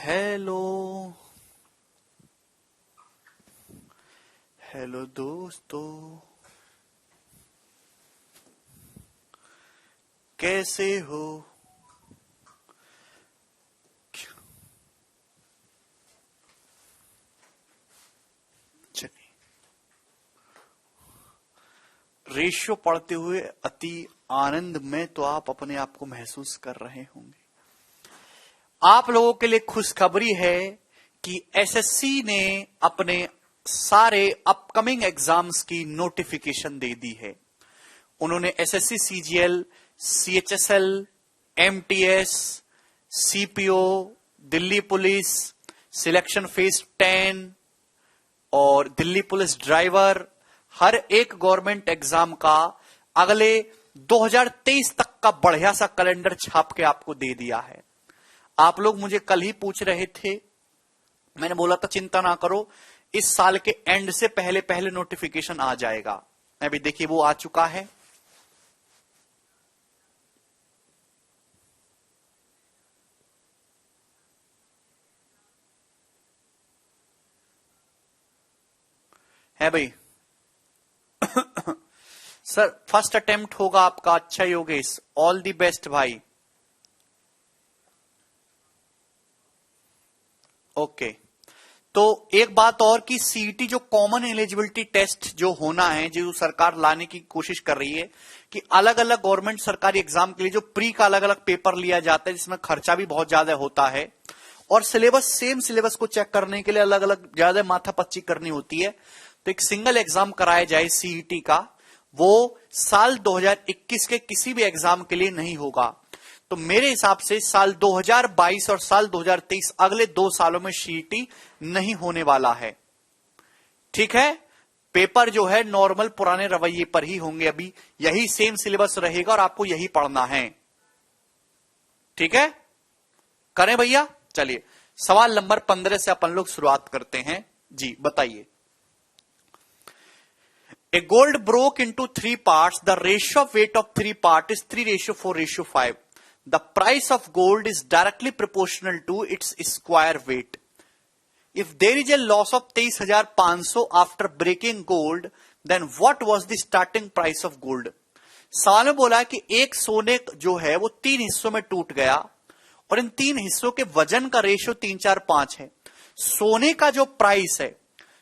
Hello hello दोस्तों, कैसे हो? चलिए, रेशियो पढ़ते हुए अति आनंद में तो आप अपने आप को महसूस कर रहे होंगे। आप लोगों के लिए खुशखबरी है कि एसएससी ने अपने सारे अपकमिंग एग्जाम्स की नोटिफिकेशन दे दी है। उन्होंने SSC CGL, CHSL, MTS, CPO, Delhi police, selection phase 10 और दिल्ली पुलिस ड्राइवर, हर एक गवर्नमेंट एग्जाम का अगले 2023 तक का बढ़िया सा कैलेंडर छाप के आपको दे दिया है। आप लोग मुझे कल ही पूछ रहे थे, मैंने बोला था चिंता ना करो, इस साल के एंड से पहले पहले नोटिफिकेशन आ जाएगा। अभी देखिए वो आ चुका है। भाई सर फर्स्ट अटेम्प्ट होगा आपका। अच्छा योगेश, ऑल दी बेस्ट भाई। ओके, तो एक बात और कि सीईटी जो कॉमन एलिजिबिलिटी टेस्ट जो होना है, जो सरकार लाने की कोशिश कर रही है कि अलग अलग गवर्नमेंट सरकारी एग्जाम के लिए जो प्री का अलग अलग पेपर लिया जाता है, जिसमें खर्चा भी बहुत ज्यादा होता है और सिलेबस सेम सिलेबस को चेक करने के लिए अलग अलग ज्यादा माथापच्ची करनी होती है। तो एक सिंगल एग्जाम कराया जाए सीईटी का, वो साल 2021 के किसी भी एग्जाम के लिए नहीं होगा। तो मेरे हिसाब से साल 2022 और साल 2023 अगले 2 सालों में सीईटी नहीं होने वाला है। ठीक है, पेपर जो है नॉर्मल पुराने रवैये पर ही होंगे। अभी यही सेम सिलेबस रहेगा और आपको यही पढ़ना है। ठीक है, करें भैया। चलिए सवाल नंबर 15 से अपन लोग शुरुआत करते हैं। जी बताइए। A gold broke into 3 parts. The ratio of weight of 3 parts is 3:4:5. The price of gold is directly proportional to its square weight. If there is a loss of 23,500 after breaking gold, then what was the starting price of gold? सवाल में बोला कि एक सोने जो है वो 3 हिस्सों में टूट गया और इन 3 हिस्सों के वजन का रेशियो 3, 4, 5 है। सोने का जो प्राइस है,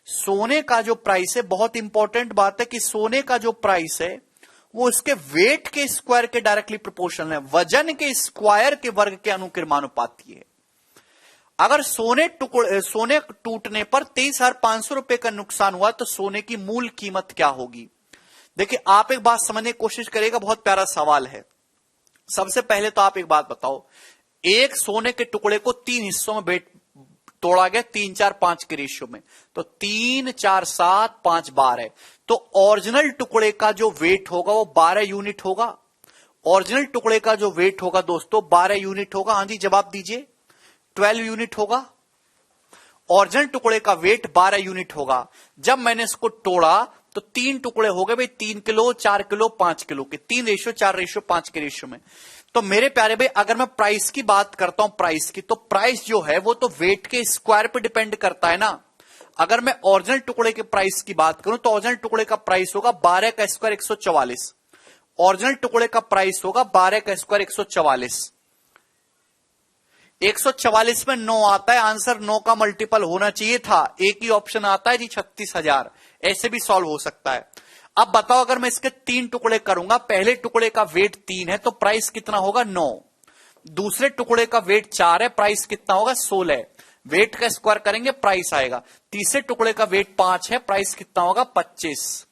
सोने का जो प्राइस है, बहुत इंपॉर्टेंट बात है कि सोने का जो प्राइस है वो इसके वेट के स्क्वायर के डायरेक्टली प्रोपोर्शनल है, वजन के स्क्वायर के वर्ग के अनुक्रमानुपाती है। अगर सोने टूटने पर 23,500 रुपए का नुकसान हुआ तो सोने की मूल कीमत क्या होगी? देखिए आप एक बात समझने की कोशिश करिएगा, बहुत प्यारा सवाल है। सबसे पहले तो आप एक बात बताओ, एक सोने के टुकड़े को 3 हिस्सों में तोड़ा गया 3, 4, 5 के रेशियो में, तो 3, 4, 7, 5, 12। तो ओरिजिनल टुकड़े का जो वेट होगा वो 12 यूनिट होगा। ओरिजिनल टुकड़े का जो वेट होगा दोस्तों 12 यूनिट होगा। हाँ जी जवाब दीजिए। 12 यूनिट होगा। ओरिजिनल टुकड़े का वेट 12 यूनिट होगा। जब मैंने इसको तोड़ा तो 3 टुकड़े हो गए भाई, 3 किलो, 4 किलो, 5 किलो के, 3:4:5 के रेशियो में। तो मेरे प्यारे भाई अगर मैं प्राइस की बात करता हूं, प्राइस की, तो प्राइस जो है वो तो वेट के स्क्वायर पे डिपेंड करता है ना। अगर मैं ओरिजिनल टुकड़े के प्राइस की बात करूं तो ओरिजिनल टुकड़े का प्राइस होगा 12 का स्क्वायर 144। ओरिजिनल टुकड़े का प्राइस होगा 12 का स्क्वायर 144। 144 में 9 आता है, आंसर 9 का मल्टीपल होना चाहिए था। एक ही ऑप्शन आता है जी 36,000। ऐसे भी सॉल्व हो सकता है। अब बताओ अगर मैं इसके 3 टुकड़े करूंगा, पहले टुकड़े का वेट 3 है तो प्राइस कितना होगा 9। दूसरे टुकड़े का वेट 4 है, प्राइस कितना होगा 16। वेट का स्क्वायर करेंगे प्राइस आएगा। तीसरे टुकड़े का वेट 5 है, प्राइस कितना होगा 25।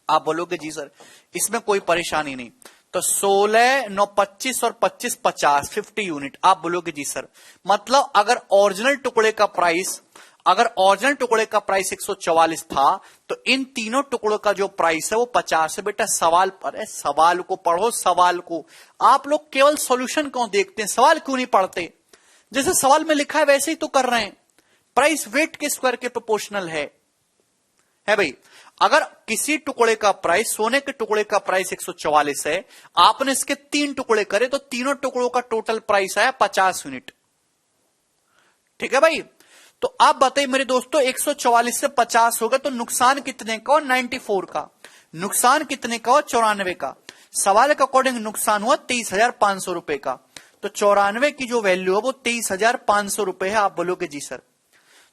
आप बोलोगे जी सर इसमें कोई परेशानी नहीं, तो 16, 9, 25 और 25, 50, 50 यूनिट। आप बोलोगे जी सर मतलब अगर ओरिजिनल टुकड़े का प्राइस 144 था तो इन तीनों टुकड़ों का जो प्राइस है वो 50 है। बेटा सवाल पर है, सवाल को पढ़ो, सवाल को। आप लोग केवल सॉल्यूशन क्यों देखते हैं, सवाल क्यों नहीं पढ़ते? जैसे सवाल में लिखा है वैसे ही तो कर रहे हैं। प्राइस वेट के स्क्वायर के प्रोपोर्शनल है भाई। अगर किसी टुकड़े का प्राइस, सोने के टुकड़े का प्राइस 144 है, आपने इसके 3 टुकड़े करे तो तीनों टुकड़ों का टोटल प्राइस आया 50 यूनिट। ठीक है भाई। तो आप बताइए मेरे दोस्तों, 144 से 50 हो गया तो नुकसान कितने का? 94 का। नुकसान कितने का? 94 का। सवाल के अकॉर्डिंग नुकसान हुआ 23,500 रुपए का। तो 94 की जो वैल्यू है वो 23,500 रुपए है। आप बोलोगे जी सर।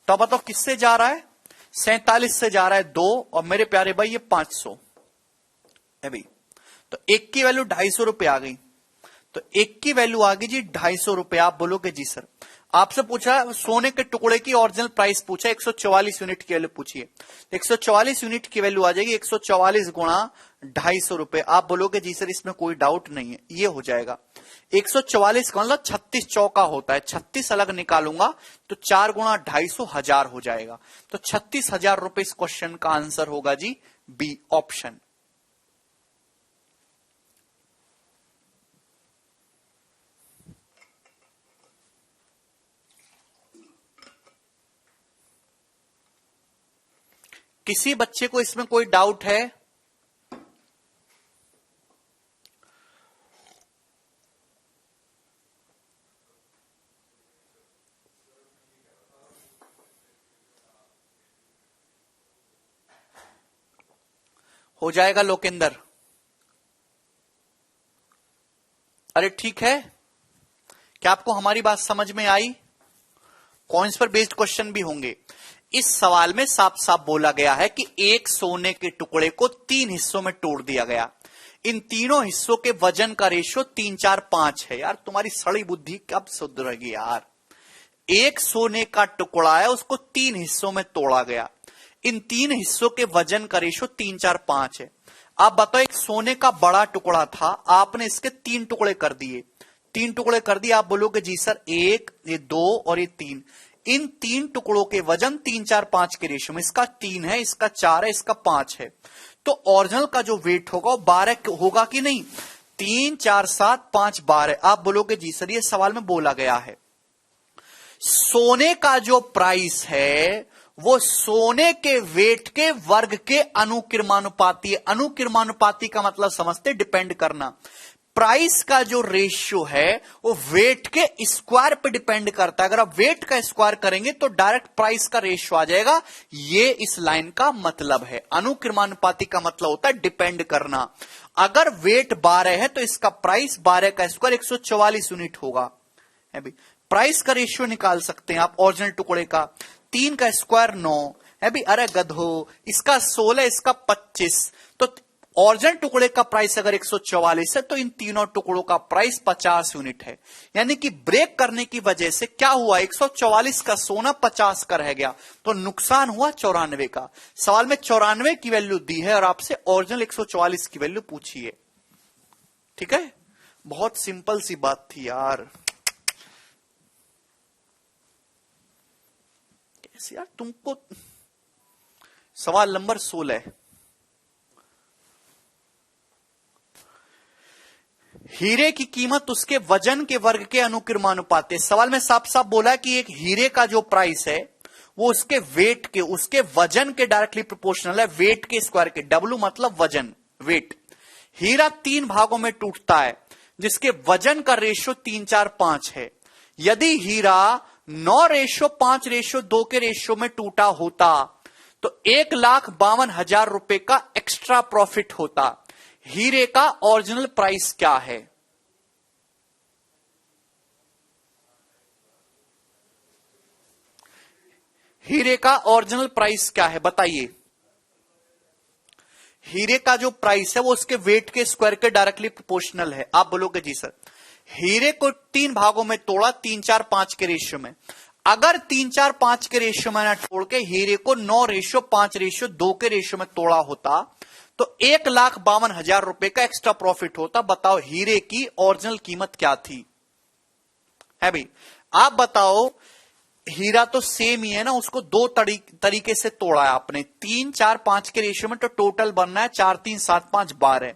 तो बताओ किससे जा रहा है? 47 से जा रहा है 2, और मेरे प्यारे भाई ये 500 है भाई। तो एक की वैल्यू 250 रुपए आ गई। तो एक की वैल्यू आ गई जी 250 रुपए। आप बोलोगे जी सर। आपसे पूछा सोने के टुकड़े की ओरिजिनल प्राइस पूछा, 144 यूनिट की वैल्यू पूछिए। 144 यूनिट की वैल्यू आ जाएगी 144 गुणा 250 रुपए। आप बोलोगे जी सर इसमें कोई डाउट नहीं है, ये हो जाएगा 144 का मतलब 36 चौका होता है, 36 अलग निकालूंगा तो 4 गुणा 250 1000 हो जाएगा। तो 36,000 रुपए इस क्वेश्चन का आंसर होगा जी बी ऑप्शन। किसी बच्चे को इसमें कोई डाउट है? हो जाएगा लोकेंदर। अरे ठीक है, क्या आपको हमारी बात समझ में आई? कॉइंस पर बेस्ड क्वेश्चन भी होंगे। इस सवाल में साफ साफ बोला गया है कि एक सोने के टुकड़े को 3 हिस्सों में तोड़ दिया गया। इन तीनों हिस्सों के वजन का रेशियो 3, 4, 5 है। यार तुम्हारी सड़ी बुद्धि कब सुधरेगी यार। एक सोने का टुकड़ा है, उसको 3 हिस्सों में तोड़ा गया। इन 3 हिस्सों के वजन का रेशियो 3, 4, 5 है। आप बताओ एक सोने का बड़ा टुकड़ा था, आपने इसके 3 टुकड़े कर दिए। 3 टुकड़े कर दिए। आप बोलोगे जी सर 1, ये 2 और ये 3। इन 3 टुकड़ों के वजन 3, 4, 5 के रेशियो में, इसका 3 है, इसका 4 है, इसका 5 है। तो ओरिजिनल का जो वेट होगा वो 12 होगा कि नहीं? 3, 4, 7, 5, 12। आप बोलोगे जी सर ये सवाल में बोला गया है सोने का जो प्राइस है वो सोने के वेट के वर्ग के अनुक्रमानुपाती है। अनुक्रमानुपाती का मतलब समझते, डिपेंड करना। प्राइस का जो रेशियो है वो वेट के स्क्वायर पे डिपेंड करता है। अगर आप वेट का स्क्वायर करेंगे तो डायरेक्ट प्राइस का रेशियो आ जाएगा। ये इस लाइन का मतलब है। अनुक्रमानुपाती का मतलब होता है डिपेंड करना। अगर वेट 12 है तो इसका प्राइस 12 का स्क्वायर 144 यूनिट होगा। है भी प्राइस का रेशियो निकाल सकते हैं आप ओरिजिनल टुकड़े का। 3 का स्क्वायर 9 है भी। अरे गधो, इसका 16, इसका 25। तो ओरिजिनल टुकड़े का प्राइस अगर 144 है तो इन तीनों टुकड़ों का प्राइस 50 यूनिट है। यानी कि ब्रेक करने की वजह से क्या हुआ, 144 का सोना 50 का रह गया, तो नुकसान हुआ 94 का। सवाल में 94 की वैल्यू दी है और आपसे ओरिजिनल 144 की वैल्यू पूछी है। ठीक है, बहुत सिंपल सी बात थी यार। कैसे यार तुमको। सवाल नंबर 16, हीरे की कीमत उसके वजन के वर्ग के अनुक्रमानुपाती। सवाल में साफ साफ बोला कि एक हीरे का जो प्राइस है वो उसके वेट के, उसके वजन के डायरेक्टली प्रोपोर्शनल है, वेट के स्क्वायर के। डब्ल्यू मतलब वजन, वेट। हीरा 3 भागों में टूटता है जिसके वजन का रेशियो 3, 4, 5 है। यदि हीरा 9:5:2 के रेशियो में टूटा होता तो 1,52,000 रुपए का एक्स्ट्रा प्रॉफिट होता। हीरे का ओरिजिनल प्राइस क्या है? हीरे का ओरिजिनल प्राइस क्या है बताइए। हीरे का जो प्राइस है वो उसके वेट के स्क्वायर के डायरेक्टली प्रोपोर्शनल है। आप बोलोगे जी सर हीरे को 3 भागों में तोड़ा 3, 4, 5 के रेशियो में। अगर 3, 4, 5 के रेशियो में ना तोड़ के हीरे को 9:5:2 के रेशियो में तोड़ा होता तो 1,52,000 रुपए का एक्स्ट्रा प्रॉफिट होता। बताओ हीरे की ओरिजिनल कीमत क्या थी? है भाई, आप बताओ। हीरा तो सेम ही है ना, उसको 2 तरीके से तोड़ा है आपने। 3, 4, 5 के रेशियो में तो टोटल बनना है 4, 3, 7, 5, 12।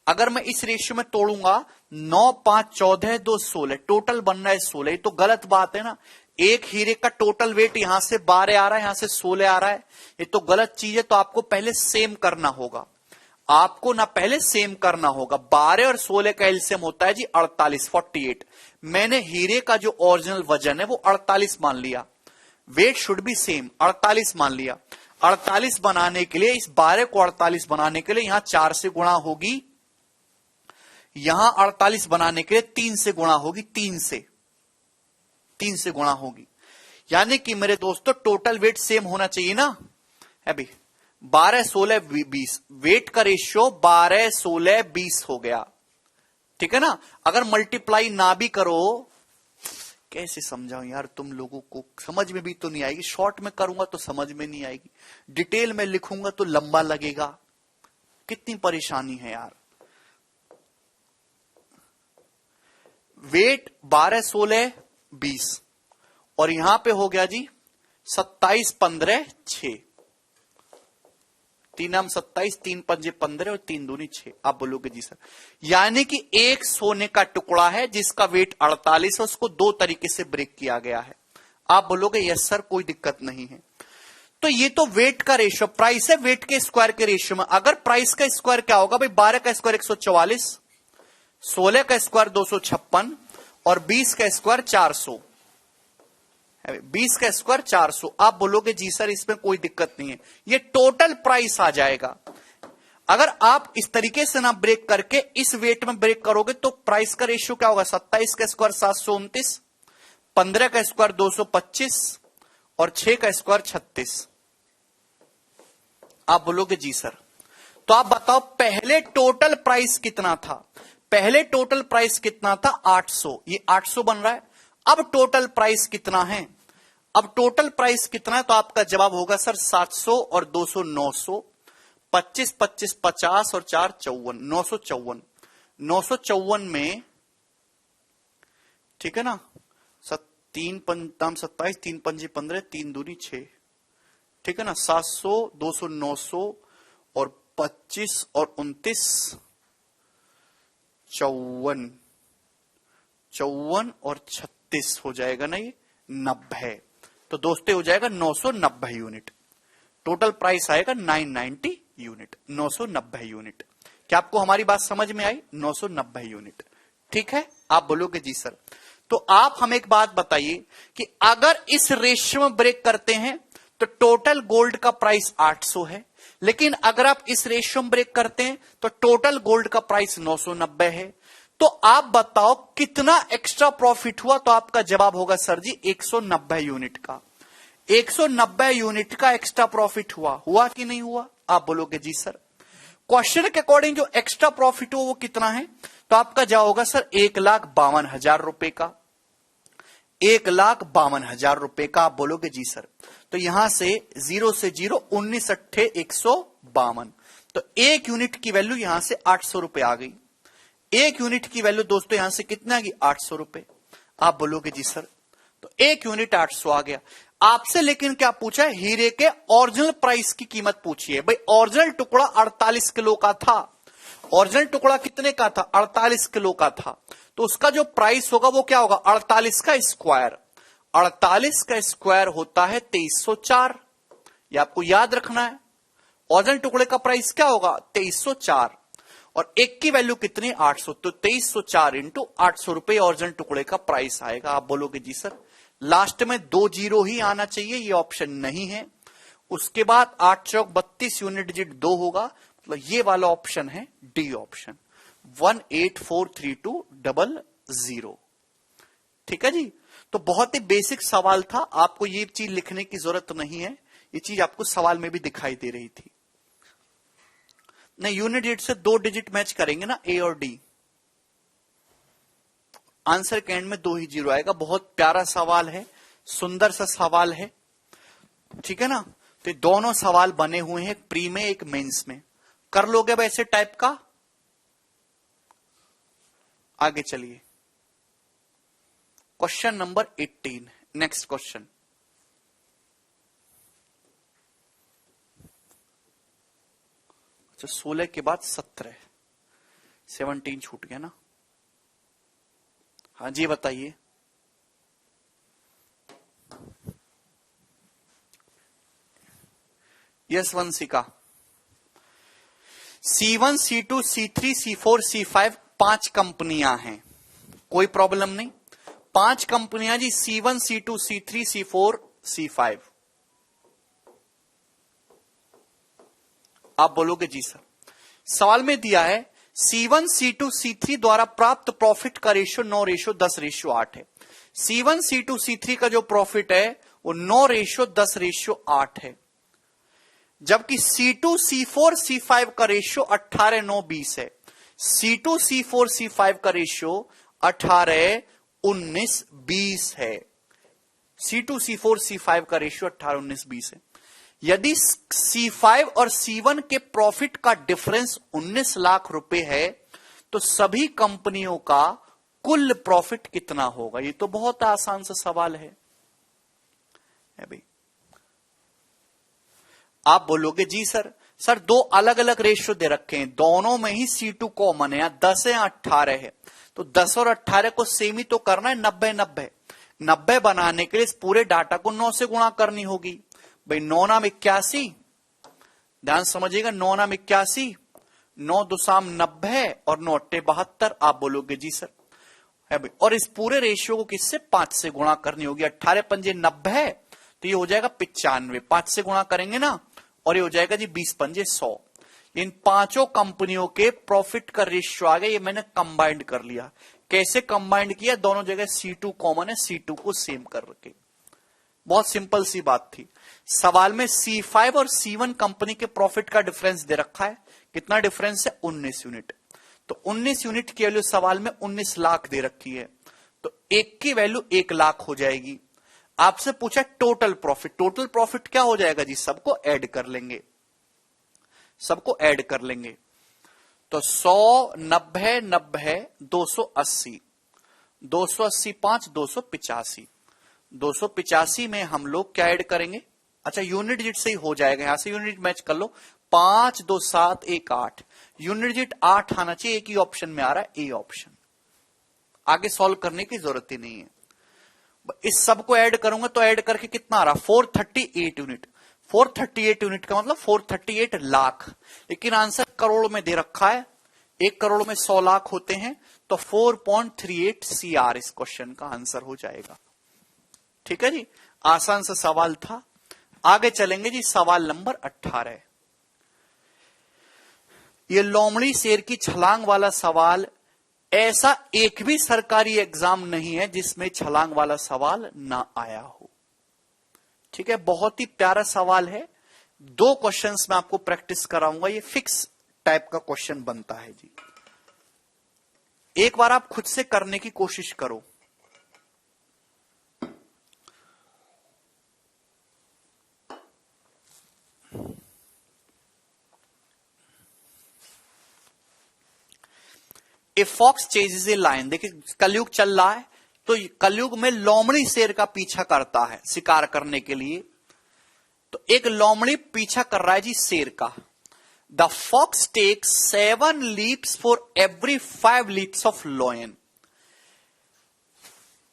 अगर मैं इस रेशियो में तोड़ूंगा 9, 5, 14, 2, 16, टोटल बनना है 16। ये तो गलत बात है ना। एक हीरे का टोटल वेट यहां से 12 आ रहा है, यहां से 16 आ रहा है। ये तो गलत चीज है। तो आपको पहले सेम करना होगा। आपको ना पहले सेम करना होगा। 12 और 16 का एलसीएम होता है जी 48, 48। मैंने हीरे का जो ओरिजिनल वजन है वो 48 मान लिया, वेट शुड बी सेम, 48 मान लिया। 48 बनाने के लिए, इस 12 को 48 बनाने के लिए यहां 4 से गुणा होगी, यहां 48 बनाने के लिए 3 से गुणा होगी, 3 से गुणा होगी। यानी कि मेरे दोस्तों टोटल वेट सेम होना चाहिए ना, अभी 12, 16, 20, वेट का रेशियो 12, 16, 20 हो गया, ठीक है ना। अगर मल्टीप्लाई ना भी करो, कैसे समझाऊं यार तुम लोगों को, समझ में भी तो नहीं आएगी। शॉर्ट में करूंगा तो समझ में नहीं आएगी, डिटेल में लिखूंगा तो लंबा लगेगा, कितनी परेशानी है यार। वेट 12, 16, 20 और यहां पे हो गया जी 27, 15, 6, 3 आम 27, 3 पंजे 15 और 3 दूनी 6। आप बोलोगे जी सर, यानी कि एक सोने का टुकड़ा है जिसका वेट 48 है, उसको दो तरीके से ब्रेक किया गया है। आप बोलोगे यस सर कोई दिक्कत नहीं है। तो ये तो वेट का रेशियो, प्राइस है वेट के स्क्वायर के रेशियो में। अगर प्राइस का स्क्वायर क्या होगा भाई, 12 का स्क्वायर 144, 16 का स्क्वायर 256 और 20 का स्क्वायर 400, 20 का स्क्वायर 400। आप बोलोगे जी सर इसमें कोई दिक्कत नहीं है, ये टोटल प्राइस आ जाएगा। अगर आप इस तरीके से ना ब्रेक करके इस वेट में ब्रेक करोगे तो प्राइस का रेशियो क्या होगा, 27 का स्क्वायर 729, 15 का स्क्वायर 225 और 6 का स्क्वायर 36। आप बोलोगे जी सर, तो आप बताओ पहले टोटल प्राइस कितना था, पहले टोटल प्राइस कितना था 800, ये 800 बन रहा है। अब टोटल प्राइस कितना है, अब टोटल प्राइस कितना है, तो आपका जवाब होगा सर 700 और 200 900, 25 25 50 और 4 54, 954। 954 में, ठीक है ना, 3 पंजाम 27, 3 पंजे 15, 3 दूनी 6, ठीक है ना, 700, 200, 900 और 25 और 29, 54, 54 और 36 हो जाएगा ना ये 90। तो दोस्तों हो जाएगा 990 यूनिट। टोटल प्राइस आएगा 990 यूनिट, 990 यूनिट। क्या आपको हमारी बात समझ में आई, 990 यूनिट, ठीक है। आप बोलोगे जी सर, तो आप हमें एक बात बताइए कि अगर इस रेशियो में ब्रेक करते हैं तो टोटल गोल्ड का प्राइस 800 है, लेकिन अगर आप इस रेशियो में ब्रेक करते हैं तो टोटल गोल्ड का प्राइस 990 है। तो आप बताओ कितना एक्स्ट्रा प्रॉफिट हुआ, तो आपका जवाब होगा सर जी 190 यूनिट का, 190 यूनिट का एक्स्ट्रा प्रॉफिट हुआ कि नहीं हुआ। आप बोलोगे जी सर, क्वेश्चन के अकॉर्डिंग जो एक्स्ट्रा प्रॉफिट हुआ वो कितना है, तो आपका जवाब होगा सर 1,52,000 रुपए का, 1,52,000 रुपए का। आप बोलोगे जी सर, तो यहां से 0 से 0 19 अट्ठे 152, तो एक यूनिट की वैल्यू यहां से 800 रुपए आ गई। एक यूनिट की वैल्यू दोस्तों यहां से कितना आ गई, 800 रुपए। आप बोलोगे जी सर, तो एक यूनिट 800 आ गया आपसे। लेकिन क्या पूछा है, हीरे के ओरिजिनल प्राइस की कीमत पूछी है। भाई ओरिजिनल टुकड़ा 48 किलो का था, ओरिजिनल टुकड़ा कितने का था, 48 किलो का था, तो उसका जो प्राइस होगा वो क्या होगा, 48 का स्क्वायर। 48 का स्क्वायर होता है 2304, ये आपको याद रखना है। ओरिजिनल टुकड़े का प्राइस क्या होगा 2304 और एक की वैल्यू कितनी 800, तो 2304 इंटू 800 रुपए ओरिजिनल टुकड़े का प्राइस आएगा। आप बोलोगे जी सर, लास्ट में 2 जीरो ही आना चाहिए, ये ऑप्शन नहीं है। उसके बाद 8 चौक 32 यूनिट डिजिट 2 होगा, मतलब ये वाला ऑप्शन है डी ऑप्शन, 1843200। ठीक है जी, तो बहुत ही बेसिक सवाल था, आपको ये चीज लिखने की जरूरत नहीं है, ये चीज आपको सवाल में भी दिखाई दे रही थी। नहीं, यूनिट डिजिट से 2 डिजिट मैच करेंगे ना, ए और डी, आंसर के एंड में 2 ही जीरो आएगा। बहुत प्यारा सवाल है, सुंदर सा सवाल है, ठीक है ना। तो दोनों सवाल बने हुए हैं, एक प्री में एक मेंस में, कर लोगे वैसे टाइप का। आगे चलिए, क्वेश्चन नंबर 18, नेक्स्ट क्वेश्चन। तो 16 के बाद 17, 17 छूट गया ना। हाँ जी बताइए। Yes Vanshika, C1, C2, C3, C4, C5 5 कंपनियां हैं, कोई प्रॉब्लम नहीं। 5 कंपनियां जी, C1, C2, C3, C4, C5। आप बोलोगे जी सर, सवाल में दिया है C1, C2, C3 द्वारा प्राप्त प्रॉफिट का रेशियो 9:10:8 है। C1, C2, C3 का जो प्रॉफिट है वो 9:10:8 है, जबकि C2, C4, C5 का रेशियो 18:9:20 है। C2, C4, C5 का रेशियो 18:19:20 है। C2, C4, C5 का रेशियो 18:19:20 है। यदि C5 और C1 के प्रॉफिट का डिफरेंस 19 लाख रुपए है तो सभी कंपनियों का कुल प्रॉफिट कितना होगा? ये तो बहुत आसान सा सवाल है भाई। आप बोलोगे जी सर दो अलग अलग रेशियो दे रखे हैं, दोनों में ही C2 कॉमन है, 10 है 18 है, तो 10 और 18 को सेम ही तो करना है। 90 बनाने के लिए इस पूरे डाटा को 9 से गुणा करनी होगी भाई। 9 नाम 81, ध्यान समझिएगा, 9 नाम 81, 9 दुसाम 90 और 9 अट्टे 72। आप बोलोगे जी सर है भाई। और इस पूरे रेशियो को किससे? 5 से गुणा करनी होगी। 18 पंजे 90, तो ये हो जाएगा 95, 5 से गुणा करेंगे ना, और ये हो जाएगा जी 20 पंजे 100। इन पांचों कंपनियों के प्रॉफिट का रेशियो आ गया, ये मैंने कंबाइंड कर लिया। कैसे कंबाइंड किया? दोनों जगह C2 कॉमन है, C2 को सेम कर रखे। बहुत सिंपल सी बात थी। सवाल में C5 और C1 कंपनी के प्रॉफिट का डिफरेंस दे रखा है। कितना डिफरेंस है? 19 यूनिट। तो 19 यूनिट की वैल्यू सवाल में 19 लाख दे रखी है, तो एक की वैल्यू 1 लाख हो जाएगी। आपसे पूछा टोटल प्रॉफिट, टोटल प्रॉफिट क्या हो जाएगा जी? सबको ऐड कर लेंगे, सबको ऐड कर लेंगे। तो 100, 90, 90, 280, 280 5, 285। 285 में हम लोग क्या ऐड करेंगे? अच्छा, यूनिट डिजिट से ही हो जाएगा, यहां से यूनिट मैच कर लो। 5, 2, 7, 1, 8, यूनिट डिजिट 8 आना चाहिए। एक ही ऑप्शन में आ रहा है, ए ऑप्शन। आगे सॉल्व करने की जरूरत ही नहीं है। इस सब को ऐड करूंगा तो ऐड करके कितना आ रहा? 438 यूनिट। 438 यूनिट का मतलब 438 लाख, लेकिन आंसर करोड़ में दे रखा है। 1 करोड़ में 100 लाख होते हैं, तो 4.38 CR इस क्वेश्चन का आंसर हो जाएगा। ठीक है जी, आसान सा सवाल था। आगे चलेंगे जी, सवाल नंबर 18। ये लोमड़ी शेर की छलांग वाला सवाल, ऐसा एक भी सरकारी एग्जाम नहीं है जिसमें छलांग वाला सवाल ना आया हो। ठीक है, बहुत ही प्यारा सवाल है। 2 क्वेश्चंस में आपको प्रैक्टिस कराऊंगा, ये फिक्स टाइप का क्वेश्चन बनता है जी। एक बार आप खुद से करने की कोशिश करो। A fox chases a lion, देखिए कलयुग चल रहा है, तो कलयुग में लोमड़ी शेर का पीछा करता है शिकार करने के लिए। तो एक लोमड़ी पीछा कर रहा है जी शेर का। The fox takes 7 leaps for every 5 leaps of lion.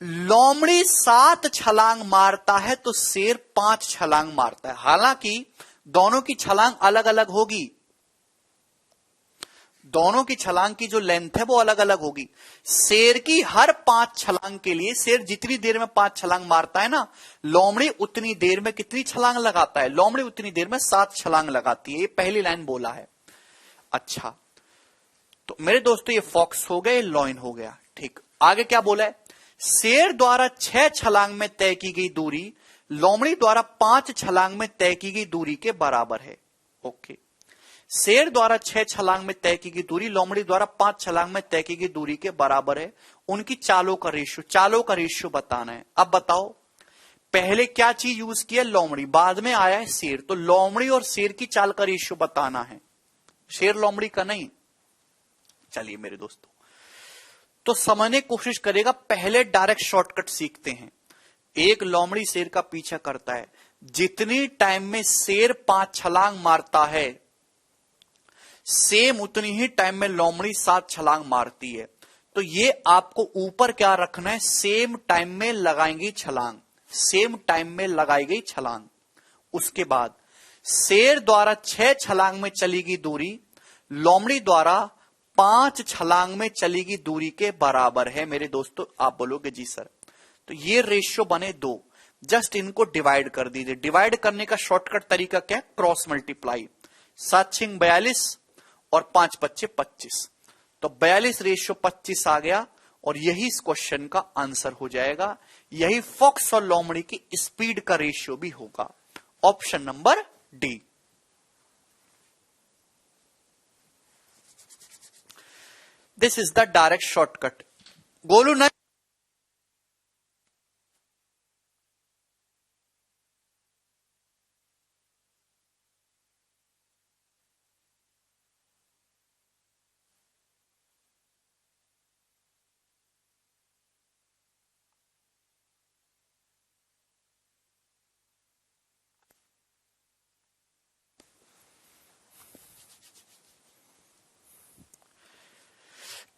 लोमड़ी 7 छलांग मारता है तो शेर 5 छलांग मारता है। हालांकि दोनों की छलांग अलग अलग होगी, दोनों की छलांग की जो लेंथ है वो अलग अलग होगी। शेर की हर 5 छलांग के लिए, शेर जितनी देर में 5 छलांग मारता है ना, लोमड़ी उतनी देर में कितनी छलांग लगाता है? लोमड़ी उतनी देर में 7 छलांग लगाती है। ये पहली लाइन बोला है। अच्छा, तो मेरे दोस्तों ये फॉक्स हो गया, ये लॉयन हो गया। ठीक, आगे क्या बोला है? शेर द्वारा 6 छलांग में तय की गई दूरी लोमड़ी द्वारा 5 छलांग में तय की गई दूरी के बराबर है। ओके, शेर द्वारा 6 छलांग में तय की गई दूरी लोमड़ी द्वारा 5 छलांग में तय की गई दूरी के बराबर है। उनकी चालों का रेशियो बताना है। अब बताओ, पहले क्या चीज यूज किया? लोमड़ी, बाद में आया है शेर, तो लोमड़ी और शेर की चाल का रेशियो बताना है, शेर लोमड़ी का नहीं। चलिए मेरे दोस्तों, तो समझने की कोशिश करेगा। पहले डायरेक्ट शॉर्टकट सीखते हैं। एक लोमड़ी शेर का पीछा करता है, जितनी टाइम में शेर 5 छलांग मारता है, सेम उतनी ही टाइम में लोमड़ी 7 छलांग मारती है। तो ये आपको ऊपर क्या रखना है? सेम टाइम में लगाएंगी छलांग, सेम टाइम में लगाई गई छलांग। उसके बाद शेर द्वारा 6 छलांग में चली गई दूरी लोमड़ी द्वारा 5 छलांग में चली गई दूरी के बराबर है। मेरे दोस्तों आप बोलोगे जी सर, तो ये रेशियो बने 2, जस्ट इनको डिवाइड कर दीजिए। डिवाइड करने का शॉर्टकट तरीका क्या है? Cross multiply. 7 6 42 और 5 5 25, तो 42 रेशियो 25 आ गया और यही इस क्वेश्चन का आंसर हो जाएगा। यही फॉक्स और लोमड़ी की स्पीड का रेशियो भी होगा। Option number D. This is the direct shortcut. Golu न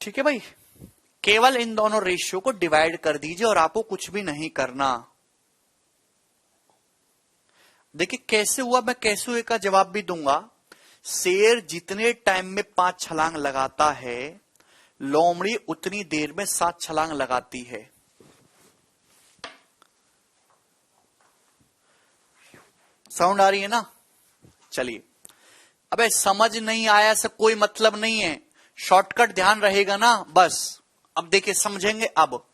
ठीक है भाई, केवल इन दोनों रेशियो को डिवाइड कर दीजिए और आपको कुछ भी नहीं करना। देखिए कैसे हुआ, मैं कैसे हुए का जवाब भी दूंगा। शेर जितने टाइम में 5 छलांग लगाता है, लोमड़ी उतनी देर में 7 छलांग लगाती है। साउंड आ रही है ना? चलिए, अबे समझ नहीं आया से कोई मतलब नहीं है, शॉर्टकट ध्यान रहेगा ना बस। अब देखिए समझेंगे। अब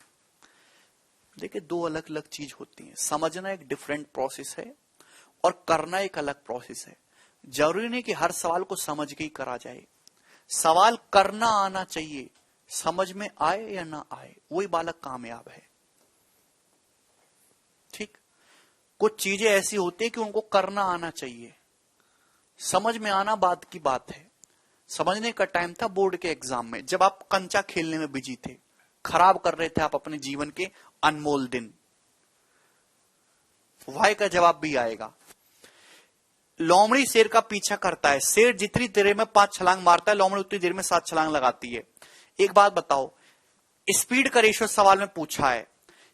देखिए 2 अलग अलग चीज होती है। समझना एक डिफरेंट प्रोसेस है और करना एक अलग प्रोसेस है। जरूरी नहीं कि हर सवाल को समझ के ही करा जाए। सवाल करना आना चाहिए, समझ में आए या ना आए वही बालक कामयाब है। ठीक, कुछ चीजें ऐसी होती है कि उनको करना आना चाहिए, समझ में आना बात की बात है। समझने का टाइम था बोर्ड के एग्जाम में, जब आप कंचा खेलने में बिजी थे, खराब कर रहे थे आप अपने जीवन के अनमोल दिन। वाई का जवाब भी आएगा। लोमड़ी शेर का पीछा करता है। शेर जितनी देर में 5 छलांग मारता है, लोमड़ी उतनी देर में 7 छलांग लगाती है। एक बात बताओ, स्पीड का रेशियो सवाल में पूछा है।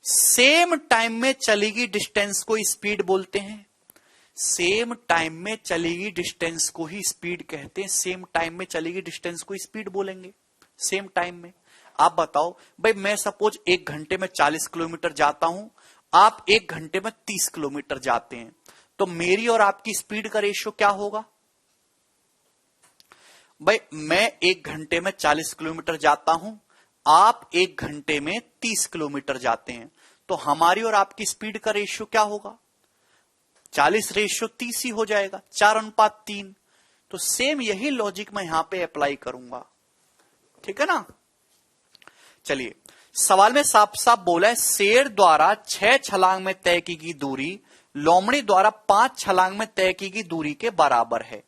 सेम टाइम में चलेगी डिस्टेंस को स्पीड बोलते हैं। सेम टाइम में चलेगी डिस्टेंस को ही स्पीड कहते हैं। सेम टाइम में चलेगी डिस्टेंस को स्पीड बोलेंगे। सेम टाइम में आप बताओ भाई, मैं सपोज 1 घंटे में 40 किलोमीटर जाता हूं, आप 1 घंटे में 30 किलोमीटर जाते हैं, तो मेरी और आपकी स्पीड का रेशियो क्या होगा? भाई मैं 1 घंटे में 40 किलोमीटर जाता हूं, आप 1 घंटे में 30 किलोमीटर जाते हैं, तो हमारी और आपकी स्पीड का रेशियो क्या होगा? 40 रेशियो 30 ही हो जाएगा, 4:3। तो सेम यही लॉजिक मैं यहां पे अप्लाई करूंगा। ठीक है ना? चलिए, सवाल में साफ साफ बोला है, शेर द्वारा 6 छलांग में तय की गई दूरी लोमड़ी द्वारा 5 छलांग में तय की गई दूरी के बराबर है।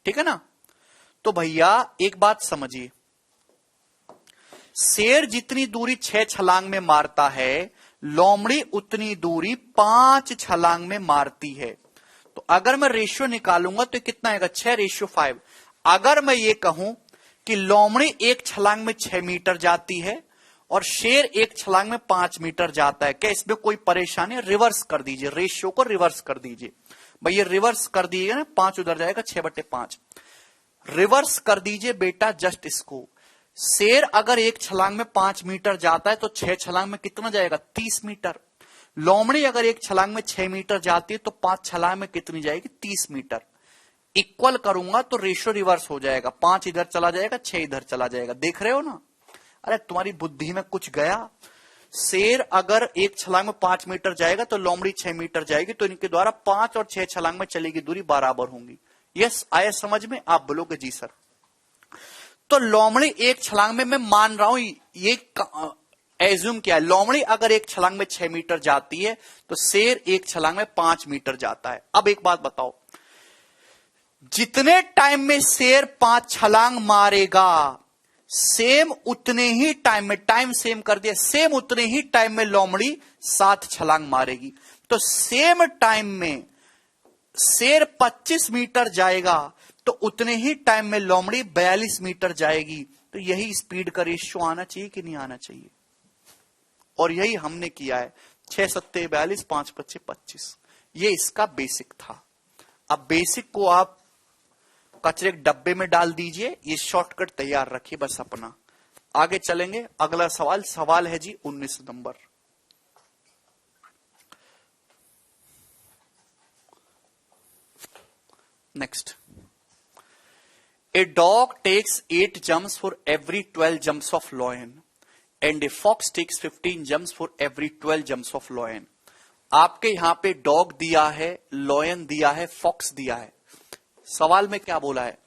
ठीक है ना? तो भैया एक बात समझिए, शेर जितनी दूरी 6 छलांग में मारता है, लोमड़ी उतनी दूरी 5 छलांग में मारती है। तो अगर मैं रेशियो निकालूंगा तो कितना आएगा? 6:5। अगर मैं ये कहूं कि लोमड़ी 1 छलांग में 6 मीटर जाती है और शेर 1 छलांग में 5 मीटर जाता है, क्या इसमें कोई परेशानी? रिवर्स कर दीजिए, रेशियो को रिवर्स कर दीजिए। भाई ये रिवर्स कर दीजिएगा ना, 5 उधर जाएगा, 6/5 रिवर्स कर दीजिए बेटा। जस्ट इसको, शेर अगर 1 छलांग में 5 मीटर जाता है तो 6 छलांग में कितना जाएगा? 30 मीटर। लोमड़ी अगर 1 छलांग में 6 मीटर जाती है तो 5 छलांग में कितनी जाएगी? 30 मीटर। इक्वल करूंगा तो रेशियो रिवर्स हो जाएगा, 5 इधर चला जाएगा, 6 इधर चला जाएगा। देख रहे हो ना? अरे तुम्हारी बुद्धि में कुछ गया। शेर अगर 1 छलांग में 5 मीटर जाएगा तो लोमड़ी 6 मीटर जाएगी, तो इनके द्वारा 5 और 6 छलांग में चलेगी दूरी बराबर होंगी। यस, आया समझ में? आप बोलोगे जी सर। तो लोमड़ी 1 छलांग में, मैं मान रहा हूं ये एज्यूम किया, लोमड़ी अगर 1 छलांग में 6 मीटर जाती है तो शेर 1 छलांग में 5 मीटर जाता है। अब एक बात बताओ, जितने टाइम में शेर 5 छलांग मारेगा, सेम उतने ही टाइम में, टाइम सेम कर दिया, सेम उतने ही टाइम में लोमड़ी 7 छलांग मारेगी। तो सेम टाइम में शेर 25 मीटर जाएगा तो उतने ही टाइम में लोमड़ी 42 मीटर जाएगी। तो यही स्पीड का रेशियो आना चाहिए कि नहीं आना चाहिए? और यही हमने किया है। 6 7 42, 5 5 25, ये इसका बेसिक था। अब बेसिक को आप कचरे के डब्बे में डाल दीजिए, ये शॉर्टकट तैयार रखिए बस अपना। आगे चलेंगे, अगला सवाल है जी 19 नंबर। Next, a dog takes 8 jumps for every 12 jumps of lion and a fox takes 15 jumps for every 12 jumps of lion. आपके यहां पे डॉग दिया है, लॉयन दिया है, फॉक्स दिया है। सवाल में क्या बोला है?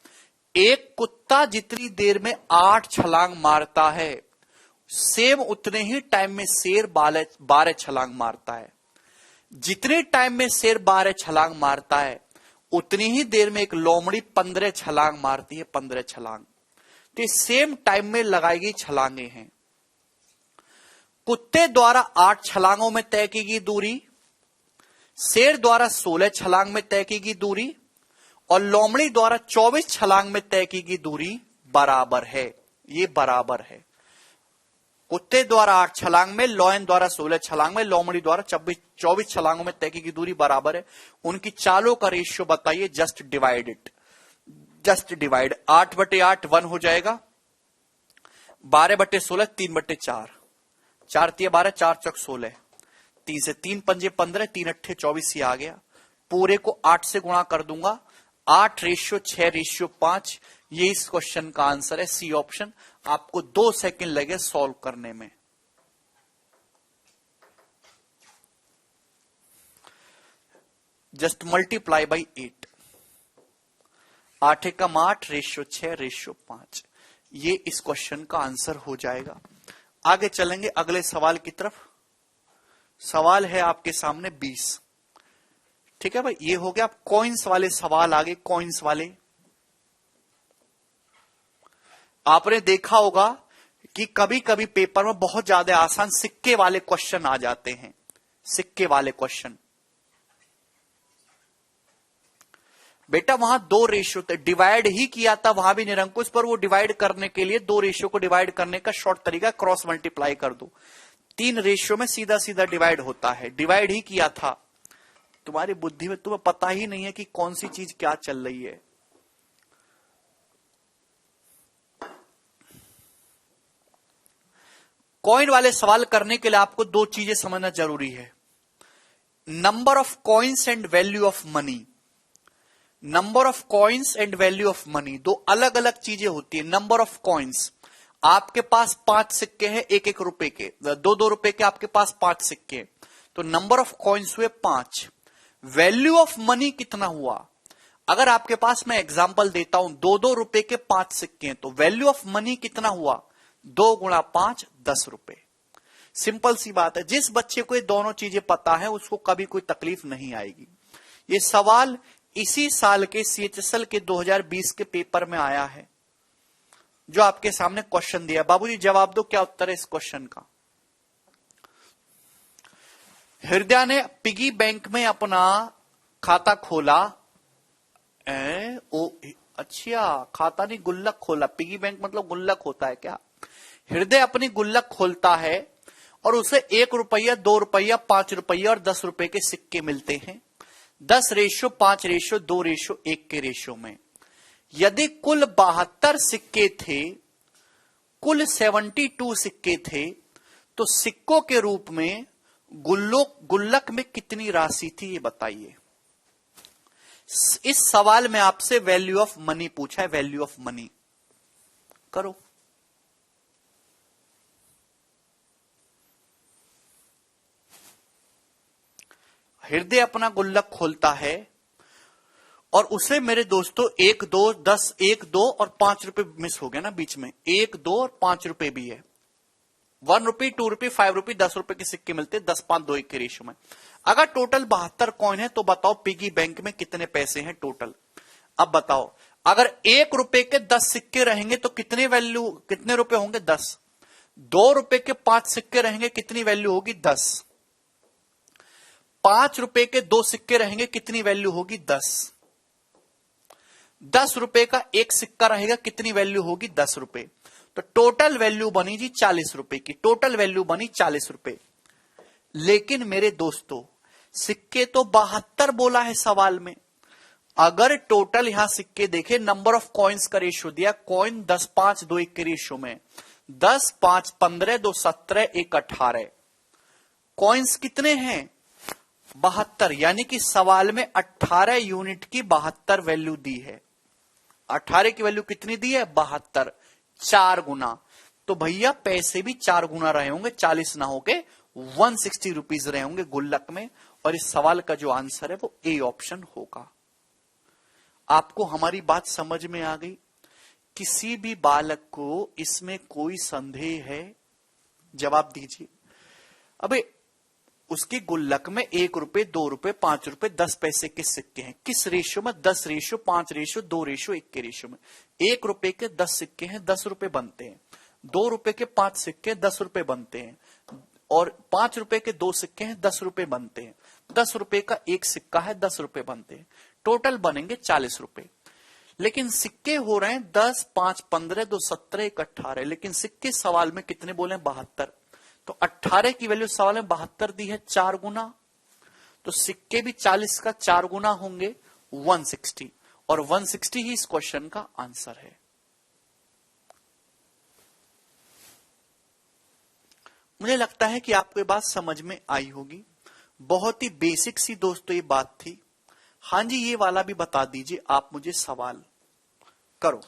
एक कुत्ता जितनी देर में 8 छलांग मारता है, सेम उतने ही टाइम में शेर 12 छलांग मारता है। जितने टाइम में शेर 12 छलांग मारता है, उतनी ही देर में एक लोमड़ी 15 छलांग मारती है, 15 छलांग। तो सेम टाइम में लगाई गई छलांगे हैं। कुत्ते द्वारा 8 छलांगों में तय की गई दूरी, शेर द्वारा 16 छलांग में तय की गई दूरी और लोमड़ी द्वारा 24 छलांग में तय की गई दूरी बराबर है। ये बराबर है। कुत्ते द्वारा 8 छलांग में, लॉयन द्वारा 16 छलांग में, लोमड़ी द्वारा 24 छलांगों में तय की दूरी बराबर है। उनकी चालों का रेशियो बताइए। Just divide it, just divide. 8/8 1 हो जाएगा, 12/16 3/4, 4 तिया 12, 4 चौक 16, 3 से 3 पंजे 15, 3 अट्ठे 24 ही आ गया। पूरे को 8 से गुणा कर दूंगा, 8:6:5। ये इस क्वेश्चन का आंसर है, सी ऑप्शन। आपको 2 सेकंड लगे सॉल्व करने में। Just multiply by 8, 8 Ekam 8, ratio 6, ratio 5। ये इस क्वेश्चन का आंसर हो जाएगा। आगे चलेंगे अगले सवाल की तरफ। सवाल है आपके सामने 20। ठीक है भाई, ये हो गया। आप कॉइन्स वाले सवाल आगे, कॉइन्स वाले। आपने देखा होगा कि कभी कभी पेपर में बहुत ज्यादा आसान सिक्के वाले क्वेश्चन आ जाते हैं। सिक्के वाले क्वेश्चन बेटा वहां 2 रेशियो थे, डिवाइड ही किया था वहां भी निरंकुश, पर वो डिवाइड करने के लिए 2 रेशियो को डिवाइड करने का शॉर्ट तरीका क्रॉस मल्टीप्लाई कर दो। 3 रेशियो में सीधा सीधा डिवाइड होता है, डिवाइड ही किया था। तुम्हारी बुद्धि में तुम्हें पता ही नहीं है कि कौन सी चीज क्या चल रही है। कॉइन वाले सवाल करने के लिए आपको 2 चीजें समझना जरूरी है। Number of coins and value of money. Number of coins and value of money 2 अलग अलग चीजें होती है। नंबर ऑफ कॉइन्स, आपके पास 5 सिक्के हैं 1-1 रुपए के, 2-2 रुपए के आपके पास 5 सिक्के, तो नंबर ऑफ कॉइन्स हुए 5। वैल्यू ऑफ मनी कितना हुआ? अगर आपके पास मैं एग्जांपल देता हूं 2-2 रुपए के 5 सिक्के हैं, तो वैल्यू ऑफ मनी कितना हुआ? 2 गुणा 5 10 रुपए। सिंपल सी बात है। जिस बच्चे को ये दोनों चीजें पता है उसको कभी कोई तकलीफ नहीं आएगी। ये सवाल इसी साल के CHSL के 2020 के पेपर में आया है, जो आपके सामने क्वेश्चन दिया। बाबूजी जवाब दो, क्या उत्तर है इस क्वेश्चन का? हृदय ने पिगी बैंक में अपना खाता खोला। अच्छा, खाता नहीं गुल्लक खोला। पिगी बैंक मतलब गुल्लक होता है क्या? हृदय अपनी गुल्लक खोलता है और उसे 1 रुपया, 2 रुपया, 5 रुपया और 10 रुपए के सिक्के मिलते हैं। 10:5:2:1 के रेशियो में। यदि कुल 72 सिक्के थे, कुल 72 सिक्के थे, तो सिक्कों के रूप में गुल्लक में कितनी राशि थी ये बताइए। इस सवाल में आपसे वैल्यू ऑफ मनी पूछा है। वैल्यू ऑफ मनी करो। हृदय अपना गुल्लक खोलता है और उसे मेरे दोस्तों 1, 2, 10, 1, 2 और 5 रुपए मिस हो गया ना बीच में। 1, 2 और 5 रुपए भी है। 1 रुपये, 2 रुपये, 5 रुपये, 10 रुपए के सिक्के मिलते हैं 10:5:2:1 के रेशियो में। अगर टोटल 72 कॉइन है तो बताओ पिगी बैंक में कितने पैसे हैं टोटल। अब बताओ, अगर 1 रुपए के 10 सिक्के रहेंगे तो कितने रुपए होंगे? 10। 2 रुपए के 5 सिक्के रहेंगे, कितनी वैल्यू होगी? 10। 5 रुपए के 2 सिक्के रहेंगे, कितनी वैल्यू होगी? 10। 10 रुपए का 1 सिक्का रहेगा, कितनी वैल्यू होगी? 10 रुपए। तो टोटल वैल्यू बनी जी 40 रुपए की। टोटल वैल्यू बनी 40 रुपए। लेकिन मेरे दोस्तों सिक्के तो 72 बोला है सवाल में। अगर टोटल यहां सिक्के देखे, नंबर ऑफ कॉइन्स का रेशियो दिया, कॉइन 10 5 2 1 के रेशियो में 10 5 15 2 17 1 18। कॉइन्स कितने हैं? 72, यानी कि सवाल में 18 यूनिट की 72 वैल्यू दी है। 18 की वैल्यू कितनी दी है? 72, 4 गुना। तो भैया पैसे भी 4 गुना रहे होंगे, 40 ना होके 160 रुपीज रहे होंगे गुल्लक में। और इस सवाल का जो आंसर है वो ए ऑप्शन होगा। आपको हमारी बात समझ में आ गई? किसी भी बालक को इसमें कोई संदेह है? जवाब दीजिए। अबे उसकी गुल्लक में 1 रुपए 2 रुपए 5 रुपए 10 पैसे के सिक्के हैं। किस रेशियो में? 10 रेशियो 5 रेशियो 2 रेशियो 1 के रेशियो में। 1 रुपए के 10 सिक्के हैं, 10 रुपए बनते हैं। 2 रुपए के 5 सिक्के 10 रुपए बनते हैं। और 5 रुपए के 2 सिक्के हैं, 10 रुपए बनते हैं। 10 रुपए का 1 सिक्का है, 10 रुपए बनते हैं। टोटल बनेंगे 40 रुपए। लेकिन सिक्के हो रहे हैं 10 5 15 2 17 1 18। लेकिन सिक्के सवाल में कितने बोले? 72। तो 18 की वैल्यू सवाल में 72 दी है, 4 गुना। तो सिक्के भी 40 का 4 गुना होंगे, 160। और 160 ही इस क्वेश्चन का आंसर है। मुझे लगता है कि आपको ये बात समझ में आई होगी। बहुत ही बेसिक सी दोस्तों ये बात थी। हां जी, ये वाला भी बता दीजिए आप मुझे। सवाल करो।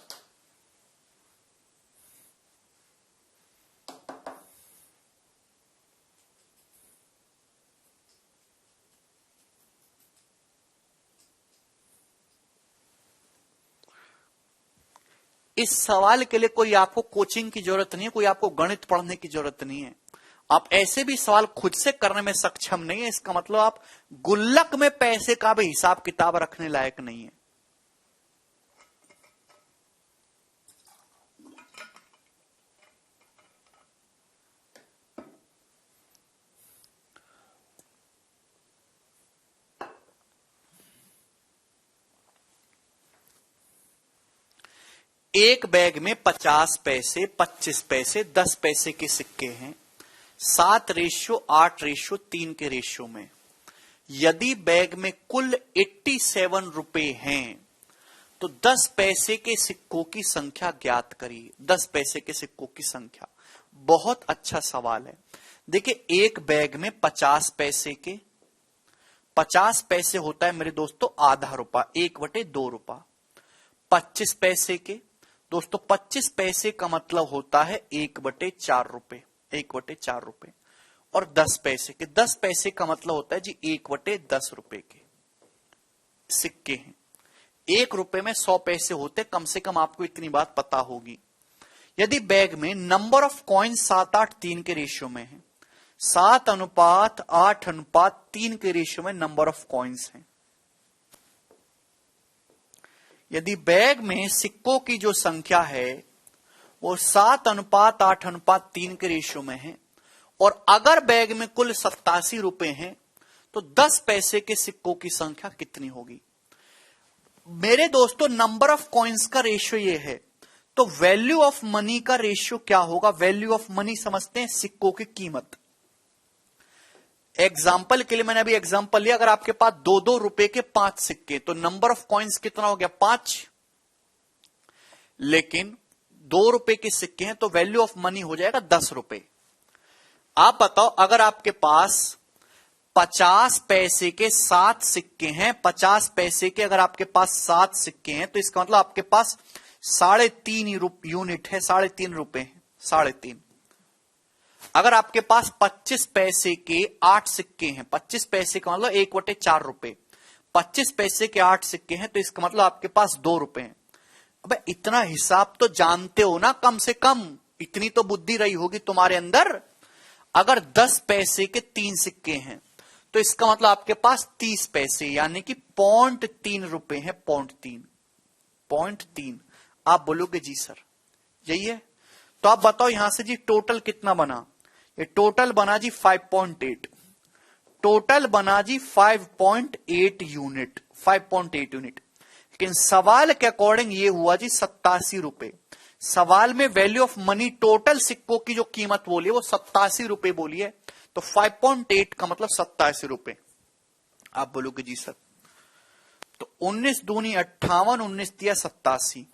इस सवाल के लिए कोई आपको कोचिंग की जरूरत नहीं है, कोई आपको गणित पढ़ने की जरूरत नहीं है। आप ऐसे भी सवाल खुद से करने में सक्षम नहीं है, इसका मतलब आप गुल्लक में पैसे का भी हिसाब किताब रखने लायक नहीं है। एक बैग में 50 पैसे 25 पैसे 10 पैसे के सिक्के हैं, 7 रेशियो 8 रेशियो 3 के रेशियो में। यदि बैग में कुल 87 रुपए हैं तो 10 पैसे के सिक्कों की संख्या ज्ञात करिए। 10 पैसे के सिक्कों की संख्या। बहुत अच्छा सवाल है। देखिए, एक बैग में 50 पैसे के, 50 पैसे होता है मेरे दोस्तों आधा रुपया, 1/2 रुपया। 25 पैसे के दोस्तों, 25 पैसे का मतलब होता है 1/4 रुपए, 1/4 रुपए। और 10 पैसे के, 10 पैसे का मतलब होता है जी 1/10 रुपए के सिक्के हैं। 1 रुपए में 100 पैसे होते, कम से कम आपको इतनी बात पता होगी। यदि बैग में नंबर ऑफ कॉइन 7:8 के रेशियो में है, 7:8:3 के रेशियो में नंबर ऑफ कॉइन्स हैं। यदि बैग में सिक्कों की जो संख्या है वो 7:8:3 के रेशियो में है, और अगर बैग में कुल 87 रुपए हैं तो 10 पैसे के सिक्कों की संख्या कितनी होगी? मेरे दोस्तों, नंबर ऑफ कॉइन्स का रेशियो ये है, तो वैल्यू ऑफ मनी का रेशियो क्या होगा? वैल्यू ऑफ मनी समझते हैं, सिक्कों की कीमत। एग्जाम्पल के लिए मैंने अभी एग्जाम्पल लिया, अगर आपके पास 2-2 रुपए के 5 सिक्के, तो नंबर ऑफ कॉइन्स कितना हो गया? 5। लेकिन 2 रुपए के सिक्के हैं तो वैल्यू ऑफ मनी हो जाएगा 10 रुपए। आप बताओ, अगर आपके पास 50 पैसे के 7 सिक्के हैं, 50 पैसे के अगर आपके पास 7 सिक्के हैं, तो इसका मतलब आपके पास 3.5 यूनिट है, 3.5 रुपए है, 3.5। अगर आपके पास 25 पैसे के 8 सिक्के हैं, 25 पैसे का मतलब 1/4 रुपए, 25 पैसे के 8 सिक्के हैं, तो इसका मतलब आपके पास 2 रुपए हैं। अबे इतना हिसाब तो जानते हो ना, कम से कम इतनी तो बुद्धि रही होगी तुम्हारे अंदर। अगर 10 पैसे के 3 सिक्के हैं तो इसका मतलब आपके पास 30 पैसे, यानी कि 0.3 रुपए है, 0.3। आप बोलोगे जी सर यही है, तो आप बताओ यहां से जी टोटल कितना बना? ये टोटल बना जी 5.8, टोटल बना जी 5.8 यूनिट, 5.8 यूनिट। लेकिन सवाल के अकॉर्डिंग ये हुआ जी 87 रुपए। सवाल में वैल्यू ऑफ मनी टोटल सिक्कों की जो कीमत बोली है वो 87 रुपए बोली है, तो 5.8 का मतलब 87 रुपए। आप बोलोगे जी सर। तो 19 दूनी 58, 19 दिया 87,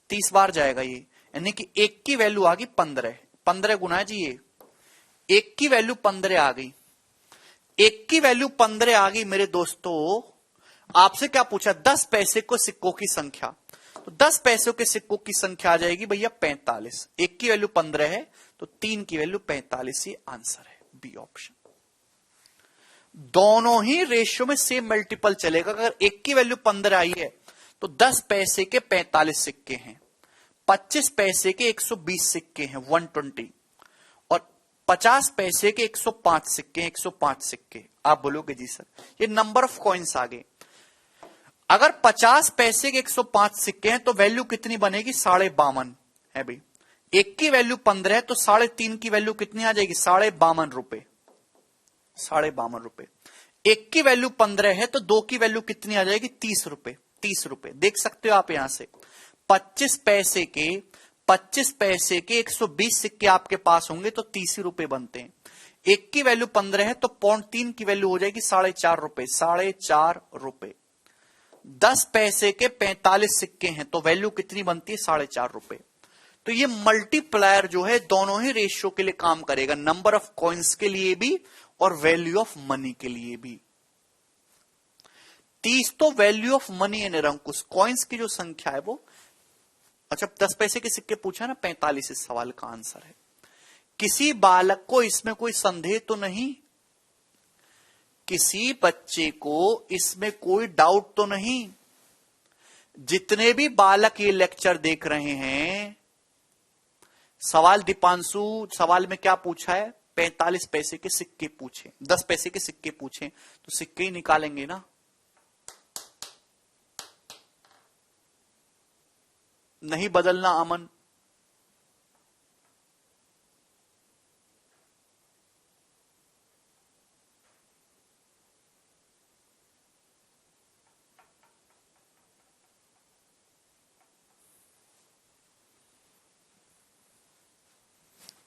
30 बार जाएगा ये, यानी कि एक की वैल्यू आ गई 15, 15 गुना है जी ये, एक की वैल्यू 15 आ गई, एक की वैल्यू 15 आ गई मेरे दोस्तों। आपसे क्या पूछा, 10 पैसे को सिक्कों की संख्या, तो 10 पैसों के सिक्कों की संख्या आ जाएगी भैया 45, एक की वैल्यू 15 है तो 3 की वैल्यू 45, ये आंसर है बी ऑप्शन। दोनों ही रेशियो में सेम मल्टीपल चलेगा। अगर एक की वैल्यू 15 आई है तो 10 पैसे के 45 सिक्के हैं, 25 पैसे के 120 सिक्के हैं 120, और 50 पैसे के 105 सिक्के, 105 सिक्के। आप बोलोगे जी सर ये नंबर ऑफ कॉइन्स आ गए। अगर 50 पैसे के 105 सिक्के हैं तो वैल्यू कितनी बनेगी, 52.5 है भाई। एक की वैल्यू 15 है तो 3.5 की वैल्यू कितनी आ जाएगी, 52.5 रुपए, 52.5 रुपए। एक की वैल्यू 15 है तो 2 की वैल्यू कितनी आ जाएगी, 30 रुपए, 30 रुपए। देख सकते हो आप यहां से 25 पैसे के 120 सिक्के आपके पास होंगे तो 30 ही रुपए बनते हैं। एक की वैल्यू 15 है तो 0.3 की वैल्यू हो जाएगी 4.5 रुपए, 4.5 रुपए। 10 पैसे के 45 सिक्के हैं तो वैल्यू कितनी बनती है, 4.5 रुपए। तो ये मल्टीप्लायर जो है दोनों ही रेशियो के लिए काम करेगा, नंबर ऑफ कॉइन्स के लिए भी और वैल्यू ऑफ मनी के लिए भी। 30 तो वैल्यू ऑफ मनी है निरंकुश, कॉइन्स की जो संख्या है वो। अच्छा 10 पैसे के सिक्के पूछा ना, 45 इस सवाल का आंसर है। किसी बालक को इसमें कोई संदेह तो नहीं, किसी बच्चे को इसमें कोई डाउट तो नहीं। जितने भी बालक ये लेक्चर देख रहे हैं, सवाल दीपांशु सवाल में क्या पूछा है, 45 पैसे के सिक्के पूछे, 10 पैसे के सिक्के पूछे तो सिक्के ही निकालेंगे ना, नहीं बदलना अमन।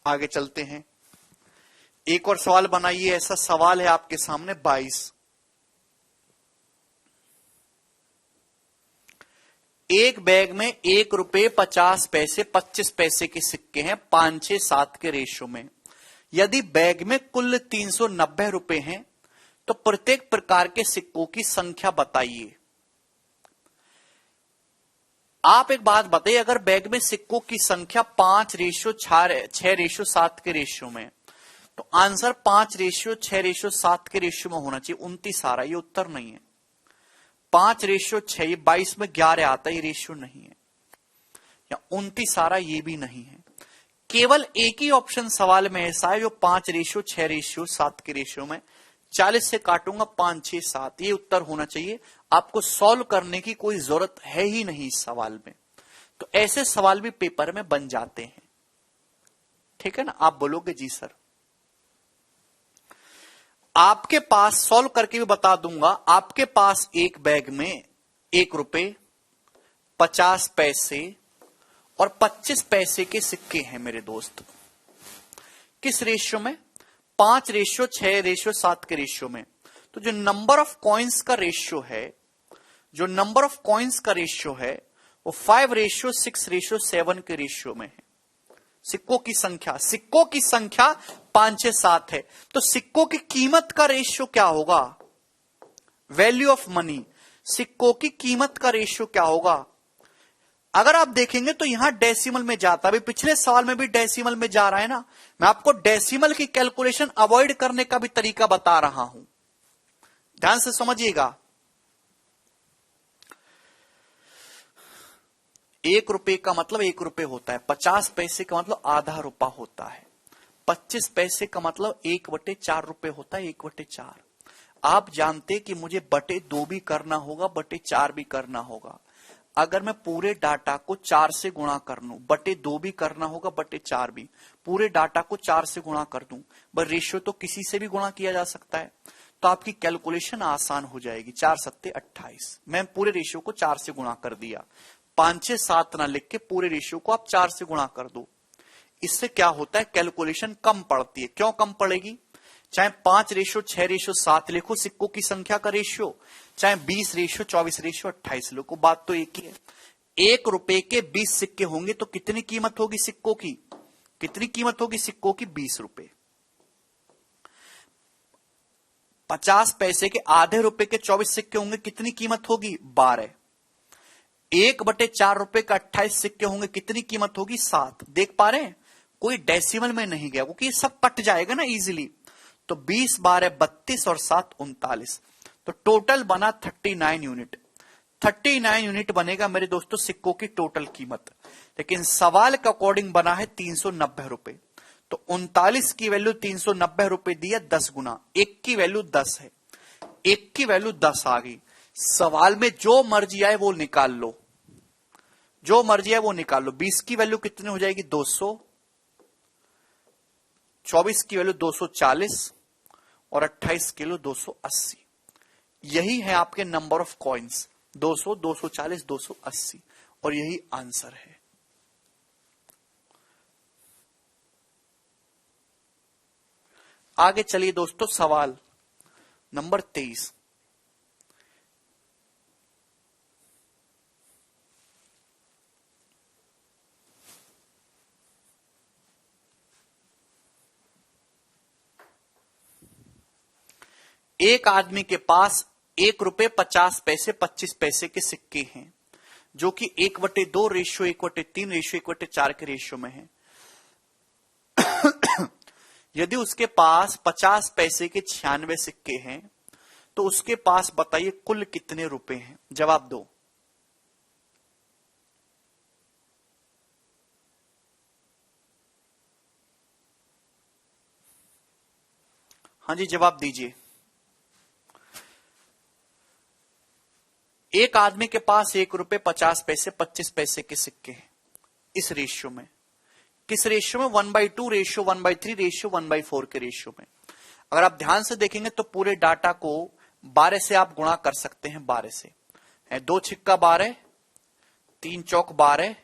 आगे चलते हैं, एक और सवाल बनाइए। ऐसा सवाल है आपके सामने 22। एक बैग में 1 रुपए 50 पैसे 25 पैसे के सिक्के हैं 5, 6, 7 के रेशो में। यदि बैग में कुल 390 रुपए हैं तो प्रत्येक प्रकार के सिक्कों की संख्या बताइए। आप एक बात बताइए, अगर बैग में सिक्कों की संख्या 5:6:7 के रेशियो में, तो आंसर 5:6:7 के रेशियो में होना चाहिए। 29 आ रहा है, ये उत्तर नहीं है। 5:6, ये 22 में 11 आता है, ये रेशियो नहीं है। या 29 आ रहा, ये भी नहीं है। केवल एक ही ऑप्शन सवाल में ऐसा है जो 5:6:7 के रेशियो में। 40 से काटूंगा 5, 6, 7, ये उत्तर होना चाहिए। आपको सॉल्व करने की कोई जरूरत है ही नहीं इस सवाल में। तो ऐसे सवाल भी पेपर में बन जाते हैं, ठीक है ना। आप बोलोगे जी सर, आपके पास सॉल्व करके भी बता दूंगा। आपके पास एक बैग में 1 रुपए 50 पैसे और 25 पैसे के सिक्के हैं मेरे दोस्त। किस रेशियो में, 5:6:7 के रेशियो में। तो जो नंबर ऑफ कॉइन्स का रेशियो है, जो नंबर ऑफ कॉइन्स का रेशियो है वो 5:6:7 के रेशियो में है। सिक्कों की संख्या 5, 6, 7 है। तो सिक्कों की कीमत का रेशियो क्या होगा, वैल्यू ऑफ मनी। सिक्कों की कीमत का रेशियो क्या होगा। अगर आप देखेंगे तो यहां डेसिमल में जाता है, अभी पिछले सवाल में भी डेसिमल में जा रहा है ना। मैं आपको डेसिमल की कैलकुलेशन अवॉइड करने का भी तरीका बता रहा हूं, ध्यान से समझिएगा। 1 रुपए का मतलब 1 रुपए होता है, 50 पैसे का मतलब आधा रुपया होता है, 25 पैसे का मतलब 1/4 रुपए होता है, 1/4। आप जानते कि मुझे बटे 2 भी करना होगा, बटे 4 भी करना होगा। अगर मैं पूरे डाटा को 4 से गुणा कर लूं, बटे 2 भी करना होगा, बटे 4 भी, पूरे डाटा को 4 से गुणा कर दूं, बस रेशियो तो किसी से भी गुणा किया जा सकता है, तो आपकी कैलकुलेशन आसान हो जाएगी। 4 सत्ते 28, मैं पूरे रेशियो को 4 से गुणा कर दिया। 5, 6, 7 ना लिख के पूरे रेशियो को आप 4 से गुणा कर दो। इससे क्या होता है, कैलकुलेशन कम पड़ती है। क्यों कम पड़ेगी, चाहे 5:6:7 लिखो सिक्कों की संख्या का रेशियो, चाहे 20:24:28 लिखो, बात तो एक ही है। 1 रुपए के 20 सिक्के होंगे तो कितनी कीमत होगी सिक्कों की? कितनी कीमत होगी सिक्कों की? 20 रुपए। 50 पैसे के आधे रुपए के 24 सिक्के होंगे, कितनी कीमत होगी? 12। 1/4 रुपए का 28 सिक्के होंगे, कितनी कीमत होगी? 7। देख पा रहे हैं, कोई डेसिमल में नहीं गया क्योंकि सब कट जाएगा ना इजीली। तो 20 12 32 और 7 39, तो टोटल बना 39 यूनिट। 39 यूनिट बनेगा मेरे दोस्तों सिक्कों की टोटल कीमत, लेकिन सवाल के अकॉर्डिंग बना है 390 रुपए। तो 39 की वैल्यू 390 रुपए दी है 10 गुना। 1 की वैल्यू 10 है, 1 की वैल्यू 10 आ गई। सवाल में जो मर्जी आए वो निकाल लो, जो मर्जी आए वो निकाल लो। 20 की वैल्यू कितनी हो जाएगी? 200। 24 की वैल्यू 240 और 28 की वैल्यू 280। यही है आपके नंबर ऑफ कॉइन्स, 200, 240, 280, और यही आंसर है। आगे चलिए दोस्तों, सवाल नंबर 23। एक आदमी के पास 1 रुपए 50 पैसे 25 पैसे के सिक्के हैं, जो कि 1/2 रेशियो 1/3 रेशियो 1/4 के रेशियो में है। यदि उसके पास 50 पैसे के 96 सिक्के हैं तो उसके पास बताइए कुल कितने रुपए हैं? जवाब दो। हाँ जी, जवाब दीजिए। एक आदमी के पास 1 रुपए 50 पैसे 25 पैसे के सिक्के हैं, इस रेशियो में। किस रेशियो में? 1/2 रेशियो, 1/3 रेशियो, 1/4 के रेशियो में। अगर आप ध्यान से देखेंगे तो पूरे डाटा को 12 से आप गुणा कर सकते हैं। 12 से है 2 छिक्का 12, 3 चौक 12,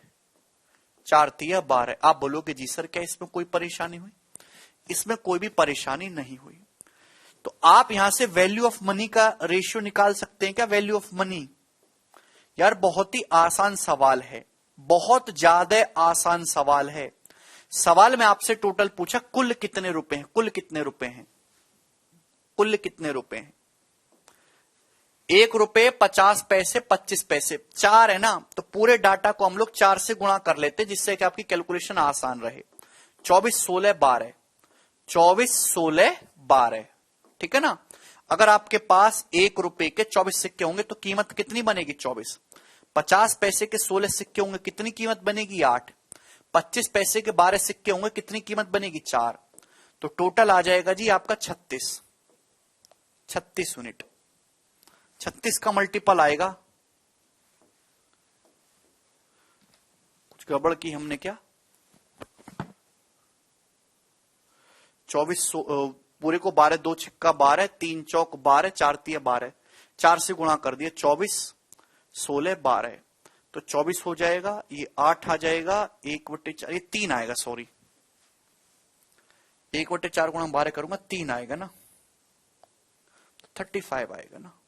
4 तिया 12। आप बोलोगे जी सर क्या इसमें कोई परेशानी हुई? इसमें कोई भी परेशानी नहीं हुई। तो आप यहां से वैल्यू ऑफ मनी का रेशियो निकाल सकते हैं क्या? वैल्यू ऑफ मनी, यार बहुत ही आसान सवाल है, बहुत ज्यादा आसान सवाल है। सवाल में आपसे टोटल पूछा कुल कितने रुपए हैं, कुल कितने रुपए हैं, कुल कितने रुपए हैं। 1 रुपए 50 पैसे 25 पैसे 4 है ना, तो पूरे डाटा को हम लोग 4 से गुणा कर लेते जिससे कि आपकी कैलकुलेशन आसान रहे। 24 16 12, 24 16 12, ठीक है ना। अगर आपके पास 1 रुपए के 24 सिक्के होंगे तो कीमत कितनी बनेगी? 24। 50 पैसे के 16 सिक्के होंगे, कितनी कीमत बनेगी? 8। 25 पैसे के 12 सिक्के होंगे, कितनी कीमत बनेगी? 4। तो टोटल आ जाएगा जी आपका 36 यूनिट। 36 का मल्टीपल आएगा, कुछ गड़बड़ की हमने क्या? 24 पूरे को 12, 2 छिक्का 12, 3 चौक 12, 4 तिया 12, 4 से गुणा कर दिया। 24 16 12, तो 24 हो जाएगा, ये 8 आ जाएगा, 1/4, ये 3 आएगा, सॉरी 1/4 गुणा 12 करूंगा 3 आएगा ना, 35 आएगा ना,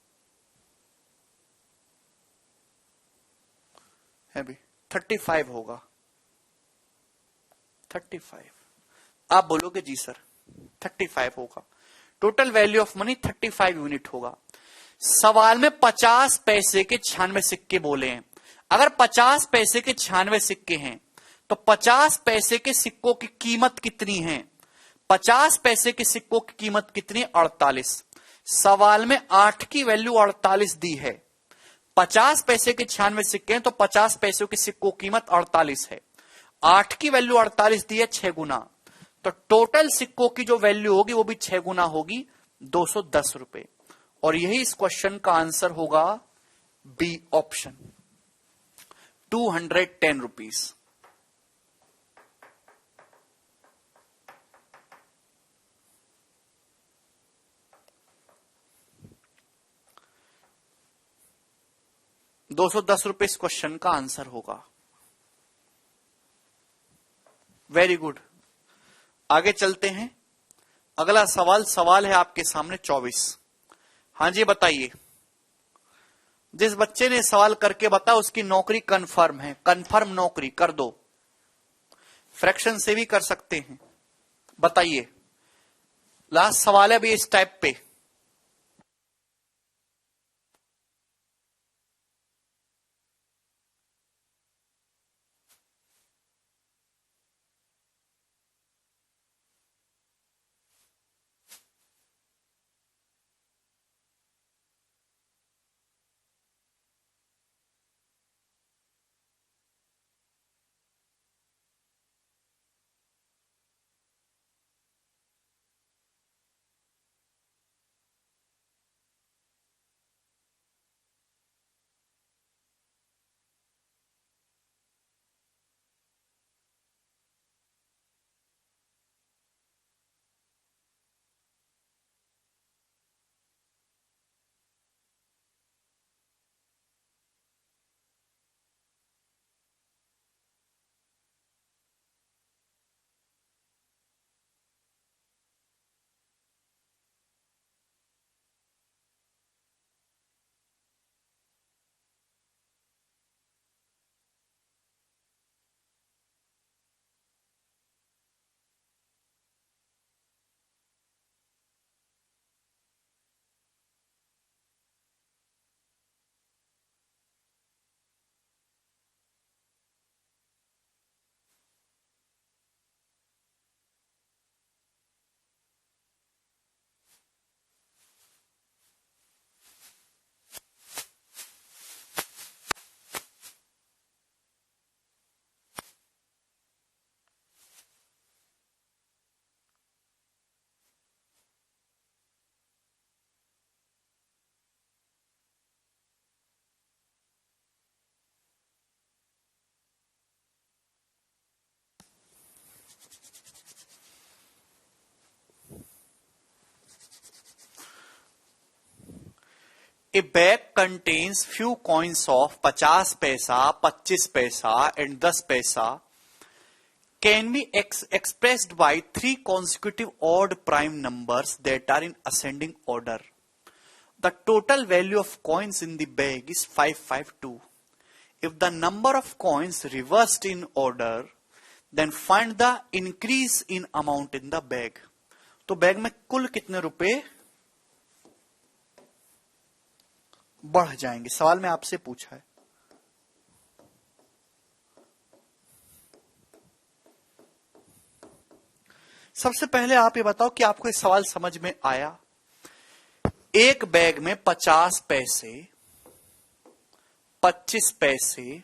है भी 35 होगा। 35 आप बोलोगे जी सर 35 होगा। Total value of money 35 unit होगा। सवाल में 50 पैसे के 96 सिक्के बोले हैं। अगर 50 पैसे के 96 सिक्के हैं तो 50 पैसे के सिक्कों की कीमत कितनी है? 50 पैसे के सिक्कों की कीमत कितनी? 48। सवाल में 8 की वैल्यू 48 दी है। 50 पैसे के 96 सिक्के हैं तो 50 पैसों के सिक्कों की कीमत 48 है। 8 की वैल्यू 48 दी है 6 गुना, तो टोटल सिक्कों की जो वैल्यू होगी वो भी 6 गुना होगी, 210 रुपए। और यही इस क्वेश्चन का आंसर होगा बी ऑप्शन, 210 रुपीज। ₹210 इस क्वेश्चन का आंसर होगा। वेरी गुड, आगे चलते हैं। अगला सवाल है आपके सामने 24। हाँ जी बताइए। जिस बच्चे ने सवाल करके बताया उसकी नौकरी कंफर्म है, कंफर्म नौकरी कर दो। फ्रैक्शन से भी कर सकते हैं। बताइए, लास्ट सवाल है अभी इस टाइप पे। A bag contains few coins of 50 पैसा, 25 पैसा and 10 पैसा can be expressed by 3 consecutive odd prime numbers that are in ascending order. The total value of coins in the bag is 552. If the number of coins reversed in order, then find the increase in amount in the bag. तो bag में कुल कितने रुपए बढ़ जाएंगे, सवाल में आपसे पूछा है। सबसे पहले आप ये बताओ कि आपको ये सवाल समझ में आया। एक बैग में 50 पैसे, 25 पैसे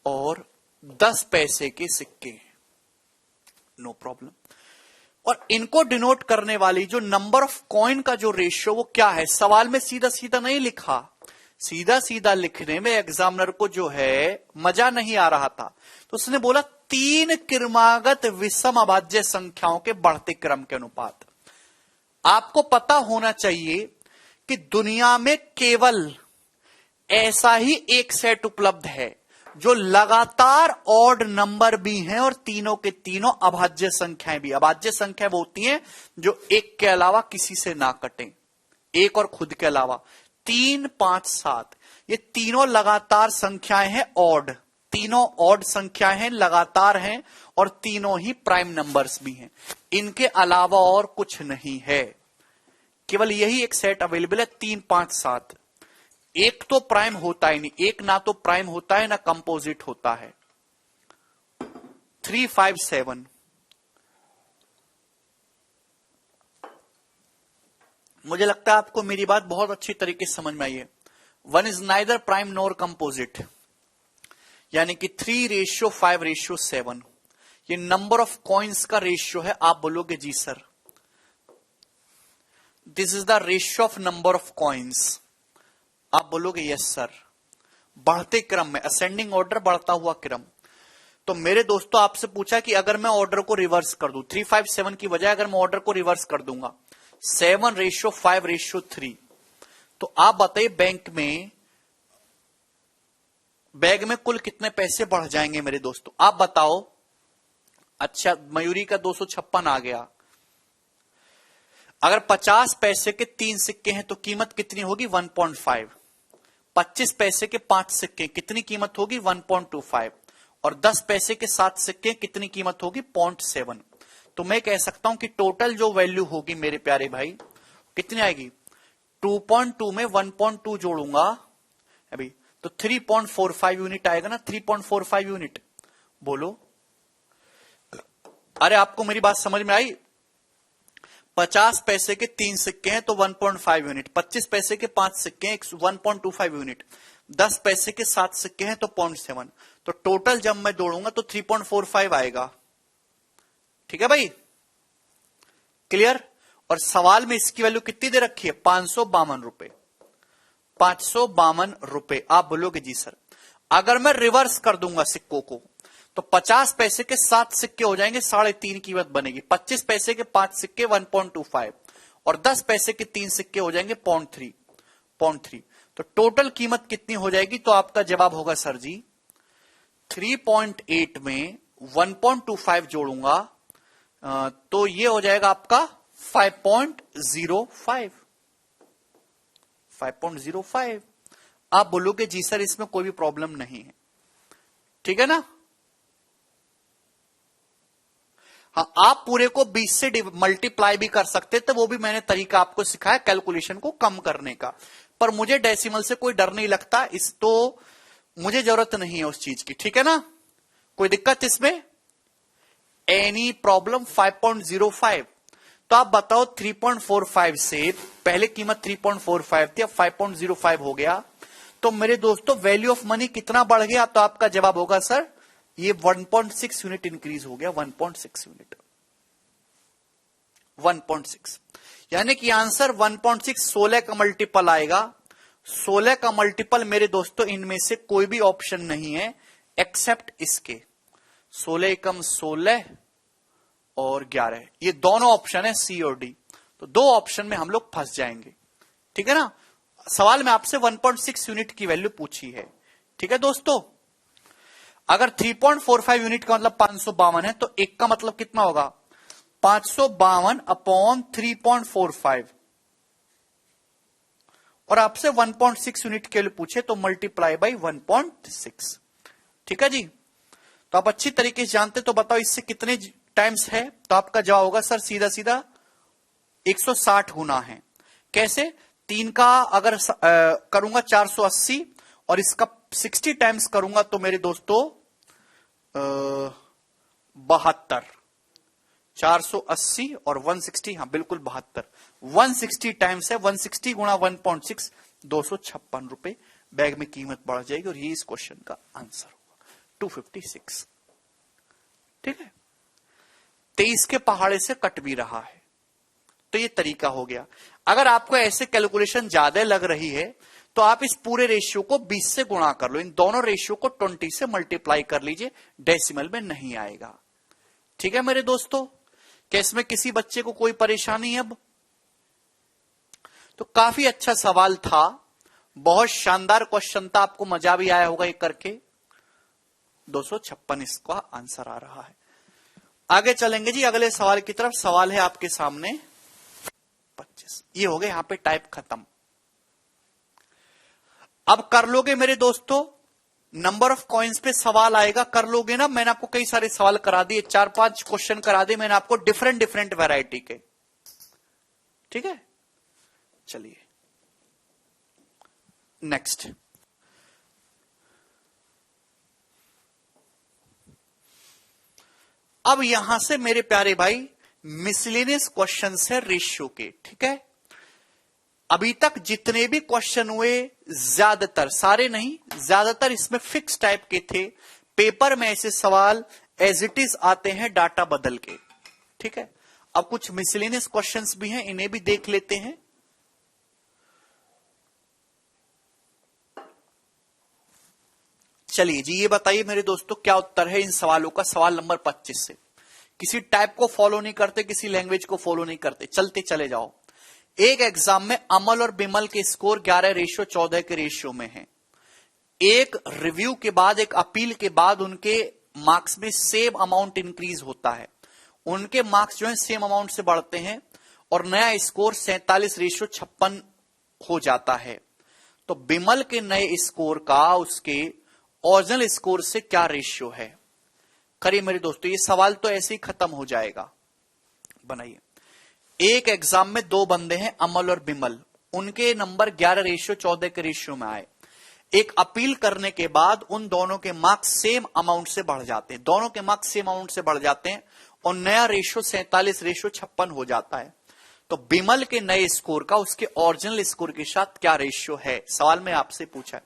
और 10 पैसे के सिक्के हैं, नो प्रॉब्लम। और इनको डिनोट करने वाली जो नंबर ऑफ कॉइन का जो रेशियो वो क्या है, सवाल में सीधा सीधा नहीं लिखा। सीधा सीधा लिखने में एग्जामिनर को जो है मजा नहीं आ रहा था, तो उसने बोला 3 क्रमागत विषम अभाज्य संख्याओं के बढ़ते क्रम के अनुपात। आपको पता होना चाहिए कि दुनिया में केवल ऐसा ही एक सेट उपलब्ध है जो लगातार ऑड नंबर भी हैं और तीनों के तीनों अभाज्य संख्याएं भी। अभाज्य संख्या वो होती हैं जो एक के अलावा किसी से ना कटें, एक और खुद के अलावा। 3, 5, 7 ये तीनों लगातार संख्याएं हैं, ऑड, तीनों ऑड संख्याएं हैं, लगातार हैं और तीनों ही प्राइम नंबर्स भी हैं। इनके अलावा और कुछ नहीं है, केवल यही एक सेट अवेलेबल है, 3, 5, 7। एक तो प्राइम होता ही नहीं, एक ना तो प्राइम होता है ना कंपोजिट होता है। 3, 5, 7 मुझे लगता है आपको मेरी बात बहुत अच्छी तरीके से समझ में आई है। 1 is neither prime nor composite, यानी कि 3:5:7 ये नंबर ऑफ कॉइन्स का रेशियो है। आप बोलोगे जी sir this is the ratio of number of coins, आप बोलोगे यस सर। बढ़ते क्रम में, असेंडिंग ऑर्डर, बढ़ता हुआ क्रम। तो मेरे दोस्तों आपसे पूछा कि अगर मैं ऑर्डर को रिवर्स कर दूं, 3:5:7 की बजाय अगर मैं ऑर्डर को रिवर्स कर दूंगा 7:5:3, तो आप बताइए बैग में कुल कितने पैसे बढ़ जाएंगे मेरे दोस्तों, आप बताओ। अच्छा, मयूरी का 256 आ गया, अगर 50 पैसे के 3 सिक्के हैं तो कीमत कितनी होगी 1.5। 25 पैसे के 5 सिक्के कितनी कीमत होगी 1.25 और 10 पैसे के 7 सिक्के कितनी कीमत होगी 0.7। तो मैं कह सकता हूं कि टोटल जो वैल्यू होगी मेरे प्यारे भाई कितनी आएगी 2.2 में 1.2 जोड़ूंगा अभी तो 3.45 यूनिट आएगा ना 3.45 यूनिट। बोलो अरे आपको मेरी बात समझ में आई। 50 पैसे के 3 सिक्के हैं तो 1.5 यूनिट, 25 पैसे के 5 सिक्के हैं 1.25 यूनिट, 10 पैसे के 7 सिक्के हैं तो 0.7। तो टोटल जब मैं जोड़ूंगा तो 3.45 आएगा। ठीक है भाई, क्लियर। और सवाल में इसकी वैल्यू कितनी दे रखी है 552 रुपए, 552 रुपए। आप बोलोगे जी सर अगर मैं रिवर्स कर दूंगा सिक्कों को तो 50 पैसे के 7 सिक्के हो जाएंगे 3.5 कीमत बनेगी, 25 पैसे के 5 सिक्के 1.25 और 10 पैसे के 3 सिक्के हो जाएंगे 0.3। तो टोटल कीमत कितनी हो जाएगी? तो आपका जवाब होगा सर जी 3.8 में 1.25 जोड़ूंगा तो ये हो जाएगा आपका 5.05। आप बोलोगे जी सर इसमें कोई भी प्रॉब्लम नहीं है, ठीक है ना। हाँ, आप पूरे को 20 से मल्टीप्लाई भी कर सकते थे, वो भी मैंने तरीका आपको सिखाया कैलकुलेशन को कम करने का। पर मुझे डेसिमल से कोई डर नहीं लगता, इस तो मुझे जरूरत नहीं है उस चीज की, ठीक है ना। कोई दिक्कत इसमें? Any problem? 5.05। तो आप बताओ 3.45 से पहले कीमत 3.45 थी, अब 5.05 हो गया। तो मेरे दोस्तों वैल्यू ऑफ मनी कितना बढ़ गया? तो आपका जवाब होगा सर ये 1.6 यूनिट इंक्रीज हो गया, 1.6 यूनिट, 1.6 यानी कि आंसर 1.6 16 का मल्टीपल आएगा। 16 का मल्टीपल मेरे दोस्तों इनमें से कोई भी ऑप्शन नहीं है एक्सेप्ट इसके 16 एकम 16 और 11, ये दोनों ऑप्शन है सी और डी। तो दो ऑप्शन में हम लोग फंस जाएंगे, ठीक है ना। सवाल में आपसे 1.6 यूनिट की वैल्यू पूछी है, ठीक है दोस्तों। अगर 3.45 यूनिट का मतलब 552 है तो एक का मतलब कितना होगा 552 अपॉन 3.45 और आपसे 1.6 यूनिट के लिए पूछे तो मल्टीप्लाई बाई 1.6, ठीक है जी। तो आप अच्छी तरीके से जानते तो बताओ इससे कितने टाइम्स है? तो आपका जवाब होगा सर सीधा सीधा 160 गुना है। कैसे? 3 का अगर करूंगा 480 और इसका 60 टाइम्स करूंगा तो मेरे दोस्तों 72, 480 और 160, हाँ बिल्कुल 72, 160 टाइम्स है, 160 गुणा 1.6 256 रुपए बैग में कीमत बढ़ जाएगी और ये इस क्वेश्चन का आंसर होगा 256, ठीक है। 23 के पहाड़े से कट भी रहा है, तो ये तरीका हो गया। अगर आपको ऐसे कैलकुलेशन ज्यादा लग रही है तो आप इस पूरे रेशियो को 20 से गुणा कर लो, इन दोनों रेशियो को 20 से मल्टीप्लाई कर लीजिए, डेसिमल में नहीं आएगा, ठीक है मेरे दोस्तों। क्या इसमें किसी बच्चे को कोई परेशानी है अब? तो काफी अच्छा सवाल था, बहुत शानदार क्वेश्चन था, आपको मजा भी आया होगा ये करके। 256 इसका आंसर आ रहा है। आगे चलेंगे जी अगले सवाल की तरफ। सवाल है आपके सामने 25, ये हो गए यहां पे टाइप खत्म। अब कर लोगे मेरे दोस्तों, नंबर ऑफ कॉइन्स पे सवाल आएगा, कर लोगे ना। मैंने आपको कई सारे सवाल करा दिए, 4-5 क्वेश्चन करा दिए मैंने आपको डिफरेंट वैरायटी के, ठीक है। चलिए नेक्स्ट। अब यहां से मेरे प्यारे भाई मिसलेनियस क्वेश्चन है रेशियो के, ठीक है। अभी तक जितने भी क्वेश्चन हुए ज्यादातर, सारे नहीं, ज्यादातर इसमें फिक्स टाइप के थे। पेपर में ऐसे सवाल एज इट इज आते हैं डाटा बदल के, ठीक है। अब कुछ मिसलेनियस क्वेश्चंस भी हैं, इन्हें भी देख लेते हैं। चलिए जी ये बताइए मेरे दोस्तों क्या उत्तर है इन सवालों का। सवाल नंबर 25 से किसी टाइप को फॉलो नहीं करते, किसी लैंग्वेज को फॉलो नहीं करते, चलते चले जाओ। एक एग्जाम में अमल और बिमल के स्कोर 11:14 के रेशियो में है। एक रिव्यू के बाद, एक अपील के बाद उनके मार्क्स में सेम अमाउंट इंक्रीज होता है। उनके मार्क्स जो है सेम अमाउंट से बढ़ते हैं और नया स्कोर 47:56 हो जाता है, तो बिमल के नए स्कोर का उसके ओरिजिनल स्कोर से क्या रेशियो है। करिए मेरे दोस्तों, ये सवाल तो ऐसे ही खत्म हो जाएगा। बनाइए, एक एग्जाम में दो बंदे हैं, अमल और बिमल, उनके नंबर 11:14 के रेशियो में आए। एक अपील करने के बाद उन दोनों के मार्क्स सेम अमाउंट से बढ़ जाते हैं, दोनों के मार्क्स सेम अमाउंट से बढ़ जाते हैं और नया रेशियो 47:56 हो जाता है। तो बिमल के नए स्कोर का उसके ओरिजिनल स्कोर के साथ क्या रेशियो है, सवाल में आपसे पूछा है।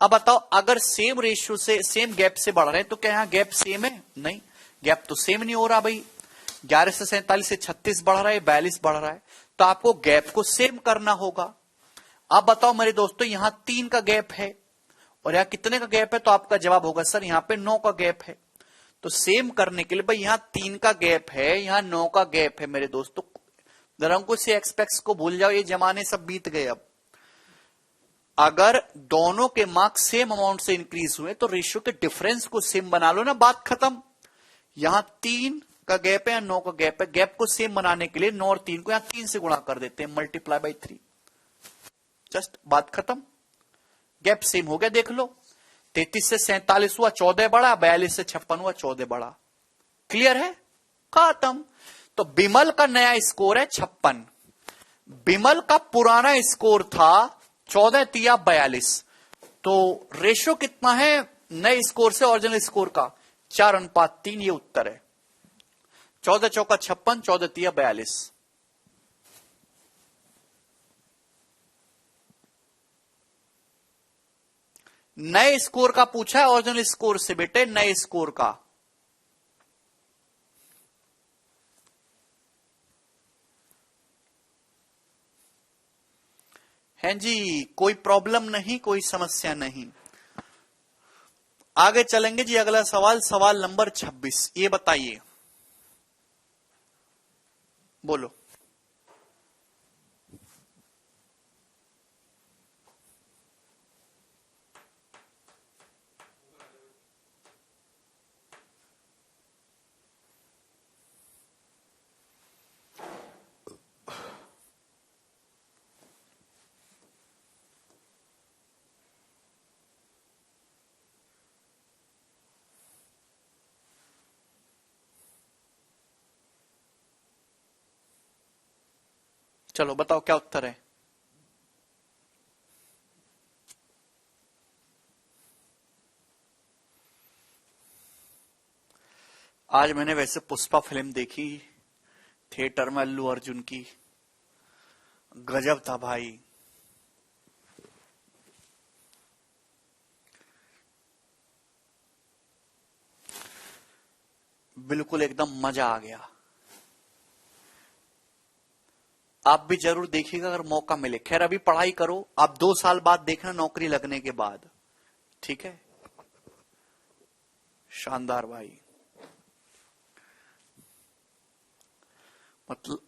अब बताओ, अगर सेम रेशियो से, सेम गैप से बढ़ रहे हैं, तो क्या यहां गैप सेम है? नहीं, गैप तो सेम नहीं हो रहा भाई। 11 से 47 से 36 बढ़ रहा है, 42 बढ़ रहा है, तो आपको गैप को सेम करना होगा। अब बताओ मेरे दोस्तों, यहां 3 का गैप है और यहां कितने का गैप है, तो आपका जवाब होगा सर यहां पे 9 का गैप है। तो सेम करने के लिए भाई यहां 3 का गैप है, यहां 9 का गैप है मेरे दोस्तों। निरंकुश से एक्सपेक्ट्स को भूल जाओ, ये जमाने सब बीत गए। अब अगर दोनों के मार्क्स सेम अमाउंट से इंक्रीज हुए तो रेशियो के डिफरेंस को सेम बना लो ना, बात खत्म। यहां 3 का गैप है या 9 का गैप है, गैप को सेम बनाने के लिए 9 और 3 को यहां 3 से गुणा कर देते हैं, मल्टीप्लाई बाई 3, जस्ट बात खत्म। गैप सेम हो गया, देख लो। 33 से 47 हुआ 14 बड़ा, 42 से 56 हुआ 14 बड़ा। क्लियर है, खत्म। तो बिमल का नया स्कोर है 56, बिमल का पुराना स्कोर था 14 तिया 42, तो रेशो कितना है नए स्कोर से ओरिजिनल स्कोर का? 4:3, ये उत्तर है। 14 चौका 56, 14 तिया 42। नए स्कोर का पूछा है, ओरिजिनल स्कोर से बेटे, नए स्कोर का। हैं जी, कोई प्रॉब्लम नहीं, कोई समस्या नहीं। आगे चलेंगे जी, अगला सवाल, सवाल नंबर 26। ये बताइए, बोलो। चलो बताओ क्या उत्तर है। आज मैंने वैसे पुष्पा फिल्म देखी थिएटर में, अल्लू अर्जुन की, गजब था भाई। बिल्कुल एकदम मजा आ गया। आप भी जरूर देखिएगा अगर मौका मिले। खैर अभी पढ़ाई करो, आप 2 साल बाद देखना, नौकरी लगने के बाद। ठीक है, शानदार भाई। मतलब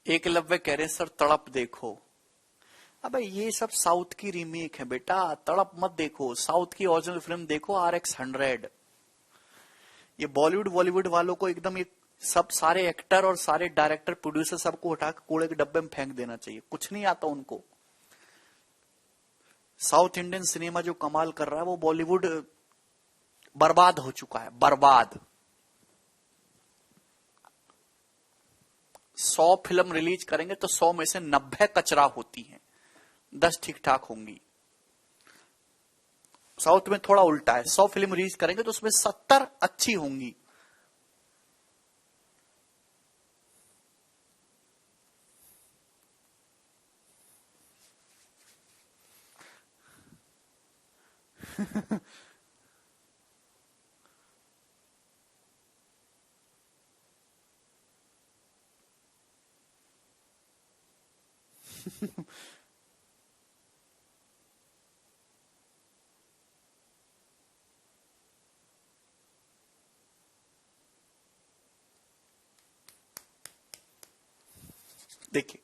एकलव्य कह रहे सर तड़प देखो। अबे ये सब साउथ की रीमेक है बेटा, तड़प मत देखो, साउथ की ओरिजिनल फिल्म देखो, RX 100। ये बॉलीवुड बॉलीवुड वालों को एकदम, ये सब सारे एक्टर और सारे डायरेक्टर प्रोड्यूसर सबको उठा के कूड़े के डब्बे में फेंक देना चाहिए, कुछ नहीं आता उनको। साउथ इंडियन सिनेमा जो कमाल कर रहा है, वो बॉलीवुड बर्बाद हो चुका है, बर्बाद। 100 फिल्म रिलीज करेंगे तो 100 में से 90 कचरा होती हैं, 10 ठीक ठाक होंगी। साउथ में थोड़ा उल्टा है, 100 फिल्म रिलीज करेंगे तो उसमें 70 अच्छी होंगी। देखिए,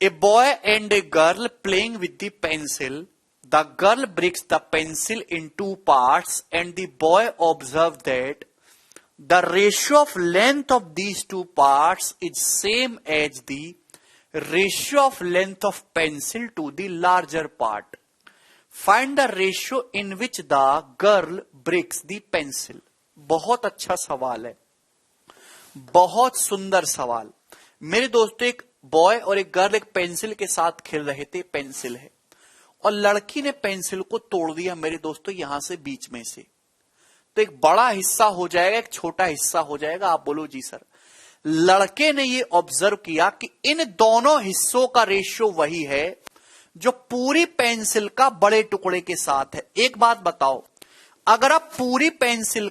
a boy and a girl playing with the pencil, the girl breaks the pencil in 2 parts and the boy observed that the ratio of length of these 2 parts is same as the ratio of length of pencil to the larger part. Find the ratio in which the girl breaks the pencil. बहुत अच्छा सवाल है, बहुत सुंदर सवाल। मेरे दोस्तों, एक बॉय और एक गर्ल एक पेंसिल के साथ खेल रहे थे, पेंसिल है, और लड़की ने पेंसिल को तोड़ दिया मेरे दोस्तों यहां से, बीच में से। तो एक बड़ा हिस्सा हो जाएगा, एक छोटा हिस्सा हो जाएगा। आप बोलो जी सर। लड़के ने ये ऑब्जर्व किया कि इन दोनों हिस्सों का रेशियो वही है जो पूरी पेंसिल का बड़े टुकड़े के साथ है। एक बात बताओ, अगर आप पूरी पेंसिल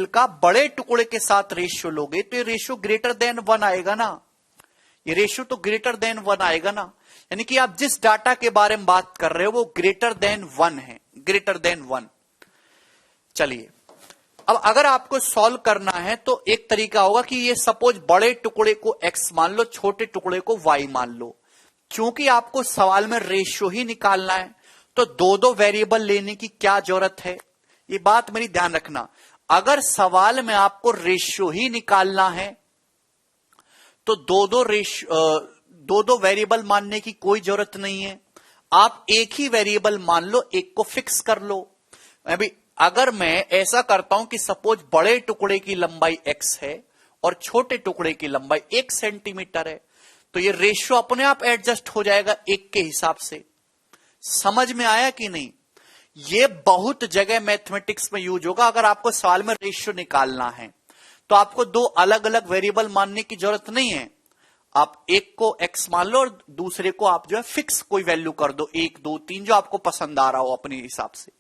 का बड़े टुकड़े के साथ रेशियो लोगे तो ये रेशियो ग्रेटर देन 1 आएगा ना। ये रेशियो तो ग्रेटर देन 1 आएगा ना। यानी कि आप जिस डाटा के बारे में बात कर रहे हो वो ग्रेटर देन 1 है, ग्रेटर देन 1। चलिए, अब अगर आपको सॉल्व करना है तो एक तरीका होगा कि ये सपोज बड़े टुकड़े को x मान लो, छोटे टुकड़े को y मान लो। क्योंकि आपको सवाल में रेशियो ही निकालना है तो दो वेरिएबल लेने की क्या जरूरत है, ये बात मेरी ध्यान रखना। अगर सवाल में आपको रेशियो ही निकालना है तो दो वेरिएबल मानने की कोई जरूरत नहीं है। आप एक ही वेरिएबल मान लो, एक को फिक्स कर लो। अभी अगर मैं ऐसा करता हूं कि सपोज बड़े टुकड़े की लंबाई x है और छोटे टुकड़े की लंबाई 1 सेंटीमीटर है, तो ये रेशियो अपने आप एडजस्ट हो जाएगा 1 के हिसाब से। समझ में आया कि नहीं? ये बहुत जगह मैथमेटिक्स में यूज होगा। अगर आपको सवाल में रेशियो निकालना है तो आपको 2 अलग अलग वेरिएबल मानने की जरूरत नहीं है। आप एक को x मान लो और दूसरे को आप जो है फिक्स कोई वैल्यू कर दो, 1 2 3 जो आपको पसंद आ रहा हो अपने हिसाब से।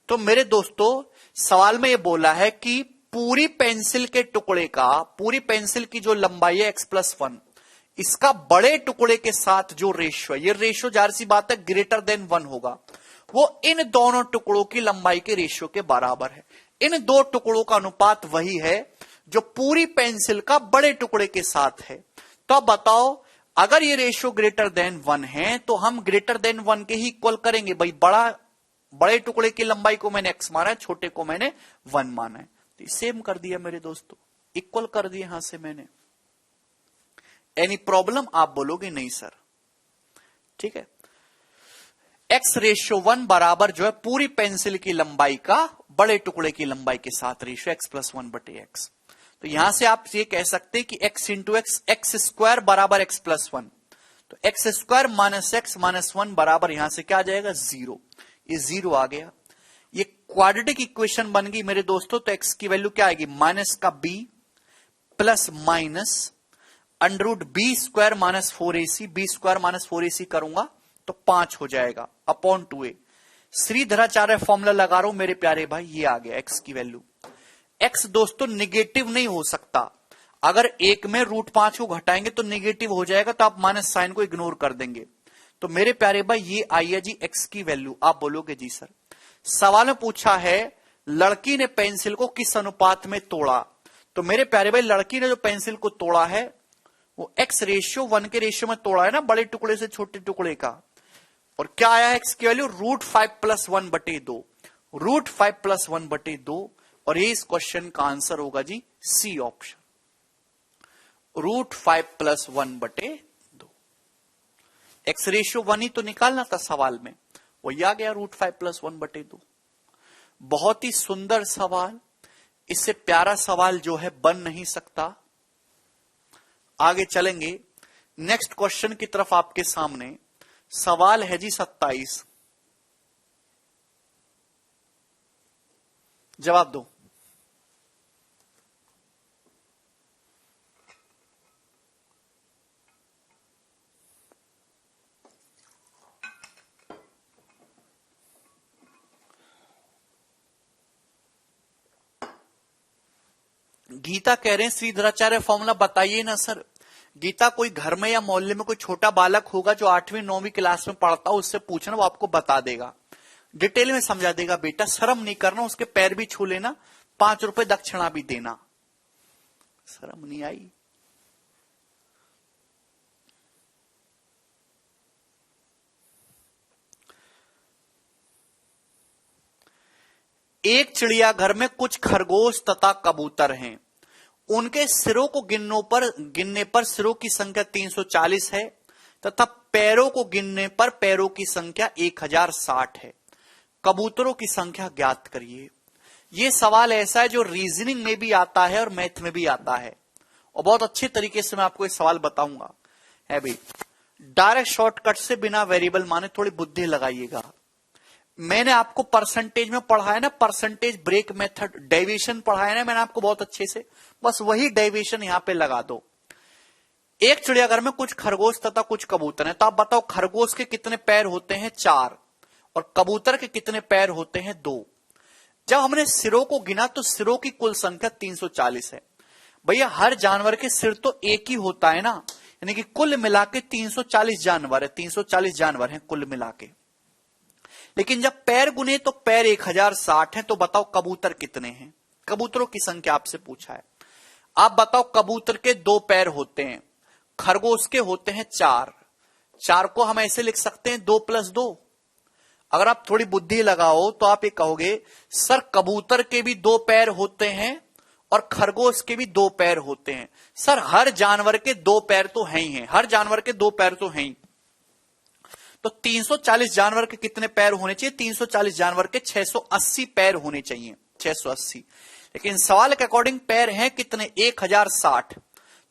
तो मेरे दोस्तों, सवाल में ये बोला है कि पूरी पेंसिल के टुकड़े का, पूरी पेंसिल की जो लंबाई है x+1, इसका बड़े टुकड़े के साथ जो रेशियो है, ये रेशियो जाहिर सी बात है ग्रेटर देन 1 होगा, वो इन दोनों टुकड़ों की लंबाई के रेशियो के बराबर है। इन 2 टुकड़ों का अनुपात वही है जो पूरी पेंसिल का बड़े टुकड़े के साथ है। तो अब बताओ, अगर ये रेशियो ग्रेटर देन 1 है तो हम ग्रेटर देन 1 के ही इक्वल करेंगे। भाई बड़े टुकड़े की लंबाई को मैंने x माना है, छोटे को मैंने 1 माना है, तो सेम कर दिया मेरे दोस्तों, इक्वल कर दिया यहां से मैंने। Any problem? आप बोलोगे नहीं सर। ठीक है, x/1 बराबर जो है पूरी पेंसिल की लंबाई का बड़े टुकड़े की लंबाई के साथ रेशियो x+1/x। तो यहां से आप ये कह सकते हैं कि x इंटू x स्क्वायर बराबर x+1। तो x square minus x minus 1 बराबर यहां से क्या आ जाएगा? 0। ये 0 आ गया। ये क्वाड्रेटिक इक्वेशन बन गई मेरे दोस्तों। तो x की वैल्यू क्या आएगी? माइनस का b plus minus √b square minus 4ac, b square minus 4ac करूंगा तो 5 हो जाएगा अपॉन 2a। श्रीधराचार्य फॉर्मूला लगा रहा हूं मेरे प्यारे भाई, ये आ गया x की वैल्यू। x दोस्तों निगेटिव नहीं हो सकता। अगर 1 में √5 को घटाएंगे तो निगेटिव हो जाएगा, तो आप माइनस साइन को इग्नोर कर देंगे। तो मेरे प्यारे भाई ये आई है जी x की वैल्यू। आप बोलोगे जी सर, सवाल में पूछा है लड़की ने पेंसिल को किस अनुपात में तोड़ा। तो मेरे प्यारे भाई, लड़की ने जो पेंसिल को तोड़ा है वो x/1 के रेशियो में तोड़ा है ना, बड़े टुकड़े से छोटे टुकड़े का। और क्या आया है x की वैल्यू? √5 + 1/2, √5 + 1/2। और ये इस क्वेश्चन का आंसर होगा जी सी ऑप्शन, √5 + 1/2। x/1 ही तो निकालना था सवाल में, वही आ गया √5 + 1/2। बहुत ही सुंदर सवाल, इससे प्यारा सवाल जो है बन नहीं सकता। आगे चलेंगे नेक्स्ट क्वेश्चन की तरफ। आपके सामने सवाल है जी 27, जवाब दो। गीता कह रहे हैं श्रीधराचार्य फॉर्मूला बताइए ना सर। गीता, कोई घर में या मोहल्ले में कोई छोटा बालक होगा जो 8वीं 9वीं क्लास में पढ़ता हो, उससे पूछना, वो आपको बता देगा, डिटेल में समझा देगा। बेटा शर्म नहीं करना, उसके पैर भी छू लेना, 5 रुपए दक्षिणा भी देना। शर्म नहीं आई एक चिड़ियाघर में कुछ खरगोश तथा कबूतर हैं। उनके सिरों को गिनने पर सिरों की संख्या 340 है तथा पैरों को गिनने पर पैरों की संख्या 1060 है। कबूतरों की संख्या ज्ञात करिए। यह सवाल ऐसा है जो रीजनिंग में भी आता है और मैथ में भी आता है, और बहुत अच्छे तरीके से मैं आपको ये सवाल बताऊंगा। है भाई, डायरेक्ट शॉर्टकट से बिना वेरिएबल माने थोड़ी बुद्धि लगाइएगा। मैंने आपको परसेंटेज में पढ़ा है ना, परसेंटेज ब्रेक मेथड, डेविएशन पढ़ा है ना मैंने आपको बहुत अच्छे से, बस वही डेविएशन यहां पे लगा दो। एक चिड़ियाघर में कुछ खरगोश तथा कुछ कबूतर हैं, तो आप बताओ खरगोश के कितने पैर होते हैं? 4, और कबूतर के कितने पैर होते हैं? 2। जब हमने सिरों को गिना तो सिरों की कुल संख्या 340 है। भैया हर जानवर के सिर तो एक ही होता है ना, यानी कि कुल मिला के 340 जानवर है, 340 जानवर हैं कुल मिला के। लेकिन जब पैर गुने तो पैर 1060 हैं, तो बताओ कबूतर कितने हैं? कबूतरों की संख्या आपसे पूछा है। आप बताओ कबूतर के 2 पैर होते हैं, खरगोश के होते हैं 4। 4 को हम ऐसे लिख सकते हैं 2 + 2। अगर आप थोड़ी बुद्धि लगाओ तो आप ये कहोगे सर कबूतर के भी 2 पैर होते हैं और खरगोश के भी 2 पैर होते हैं। सर हर जानवर के 2 पैर तो हैं ही हैं, हर जानवर के 2 पैर तो हैं ही। तो 340 जानवर के कितने पैर होने चाहिए? 340 जानवर के 680 पैर होने चाहिए, 680। लेकिन सवाल के अकॉर्डिंग पैर हैं कितने? 1060।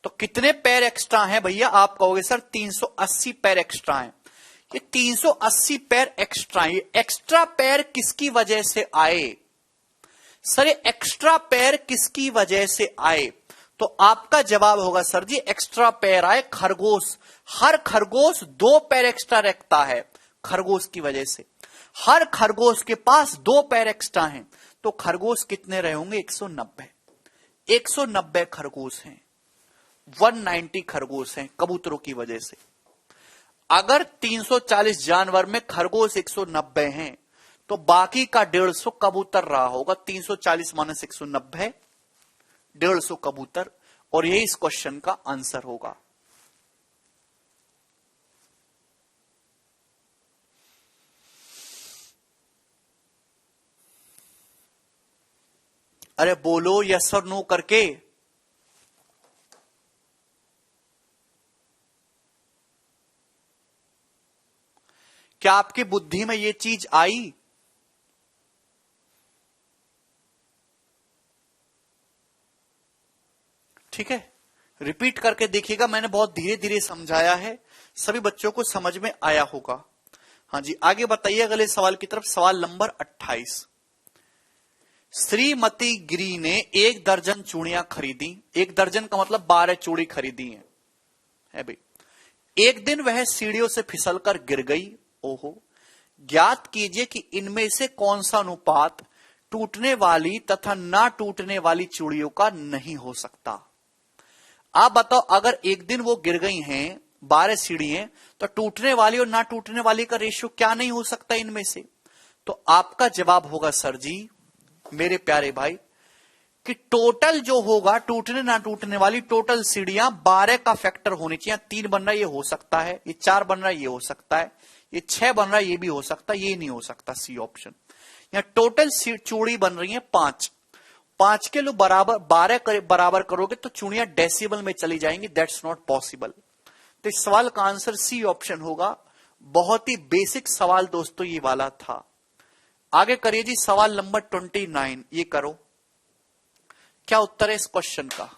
तो कितने पैर एक्स्ट्रा हैं भैया? आप कहोगे सर 380 पैर एक्स्ट्रा हैं। ये 380 पैर एक्स्ट्रा, ये एक्स्ट्रा पैर किसकी वजह से आए? सर ये एक्स्ट्रा पैर किसकी वजह से आए? तो आपका जवाब होगा सर जी एक्स्ट्रा पैर आए खरगोश। हर खरगोश 2 पैर एक्स्ट्रा रखता है खरगोश की वजह से। हर खरगोश के पास 2 पैर एक्स्ट्रा हैं। तो खरगोश कितने रहे होंगे? 190। 190 खरगोश हैं, 190 खरगोश हैं कबूतरों की वजह से। अगर 340 जानवर में खरगोश 190 हैं तो बाकी का 150 कबूतर रहा होगा। 340 - 190, 150 कबूतर, और यही इस क्वेश्चन का आंसर होगा। अरे बोलो यस और नो करके। क्या आपकी बुद्धि में यह चीज आई? ठीक है, रिपीट करके देखिएगा, मैंने बहुत धीरे धीरे समझाया है, सभी बच्चों को समझ में आया होगा। हाँ जी, आगे बताइए अगले सवाल की तरफ। सवाल नंबर 28। श्रीमती गिरी ने 1 दर्जन चूड़ियां खरीदी। 1 दर्जन का मतलब 12 चूड़ी खरीदी है भाई। एक दिन वह सीढ़ियों से फिसलकर गिर गई। ओहो, ज्ञात कीजिए कि इनमें से कौन सा अनुपात टूटने वाली तथा ना टूटने वाली चूड़ियों का नहीं हो सकता। आप बताओ अगर एक दिन वो गिर गई हैं, 12 सीढ़ी हैं, तो टूटने वाली और ना टूटने वाली का रेशियो क्या नहीं हो सकता इनमें से? तो आपका जवाब होगा सर जी मेरे प्यारे भाई कि टोटल जो होगा टूटने ना टूटने वाली टोटल सीढ़ियां 12 का फैक्टर होनी चाहिए। 3 बन रहा है ये हो सकता है, ये 4 बन रहा है ये हो सकता है, ये 6 बन रहा है ये भी हो सकता है, ये नहीं हो सकता, सी ऑप्शन। यहां टोटल चूड़ी बन रही है 5। 5 के लो बराबर 12 बराबर करोगे तो चूड़ियां डेसिबल में चली जाएंगी, दैट्स नॉट पॉसिबल। तो इस सवाल का आंसर सी ऑप्शन होगा। बहुत ही बेसिक सवाल दोस्तों ये वाला था। आगे करिए जी सवाल नंबर 29, ये करो। क्या उत्तर है इस क्वेश्चन का?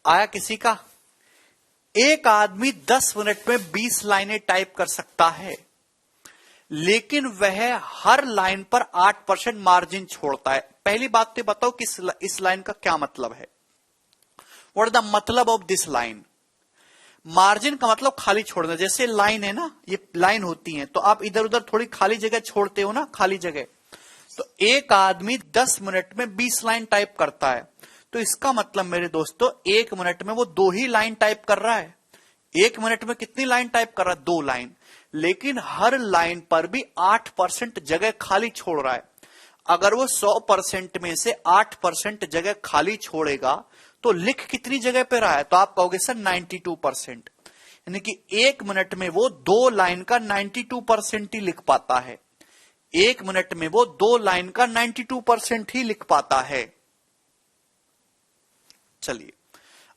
आया किसी का? एक आदमी 10 मिनट में 20 लाइनें टाइप कर सकता है, लेकिन वह हर लाइन पर 8% मार्जिन छोड़ता है। पहली बात तो बताओ कि इस लाइन का क्या मतलब है? व्हाट इज द मतलब ऑफ दिस लाइन? मार्जिन का मतलब खाली छोड़ना। जैसे लाइन है ना, ये लाइन होती है, तो आप इधर उधर थोड़ी खाली जगह छोड़ते हो ना, खाली जगह। तो एक आदमी 10 मिनट में 20 लाइन टाइप करता है, तो इसका मतलब मेरे दोस्तों 1 मिनट में वो 2 ही लाइन टाइप कर रहा है। 1 मिनट में कितनी लाइन टाइप कर रहा है? 2 लाइन। लेकिन हर लाइन पर भी 8% जगह खाली छोड़ रहा है। अगर वो 100% में से 8% जगह खाली छोड़ेगा तो लिख कितनी जगह पे रहा है? तो आप कहोगे सर 92%। यानी कि 1 मिनट में वो 2 लाइन का 92% ही लिख पाता है। 1 मिनट में वो 2 लाइन का 92% ही लिख पाता है। चलिए,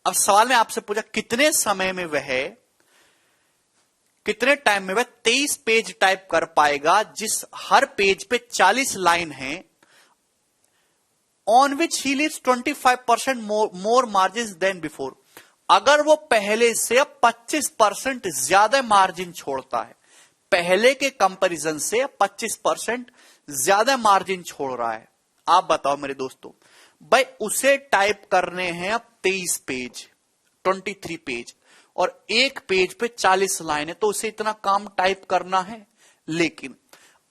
अब सवाल में आपसे पूछा कितने समय में वह, कितने टाइम में वह 23 पेज टाइप कर पाएगा, जिस हर पेज पे 40 लाइन है, on which he leaves 25% more margin than before. अगर वो पहले से 25% ज्यादा मार्जिन छोड़ता है, पहले के कंपैरिजन से 25% ज्यादा मार्जिन छोड़ रहा है, आप बताओ मेरे दोस्तों, भाई उसे टाइप करने हैं अब 23 पेज, 23 पेज, और एक पेज पे 40 लाइन है, तो उसे इतना काम टाइप करना है। लेकिन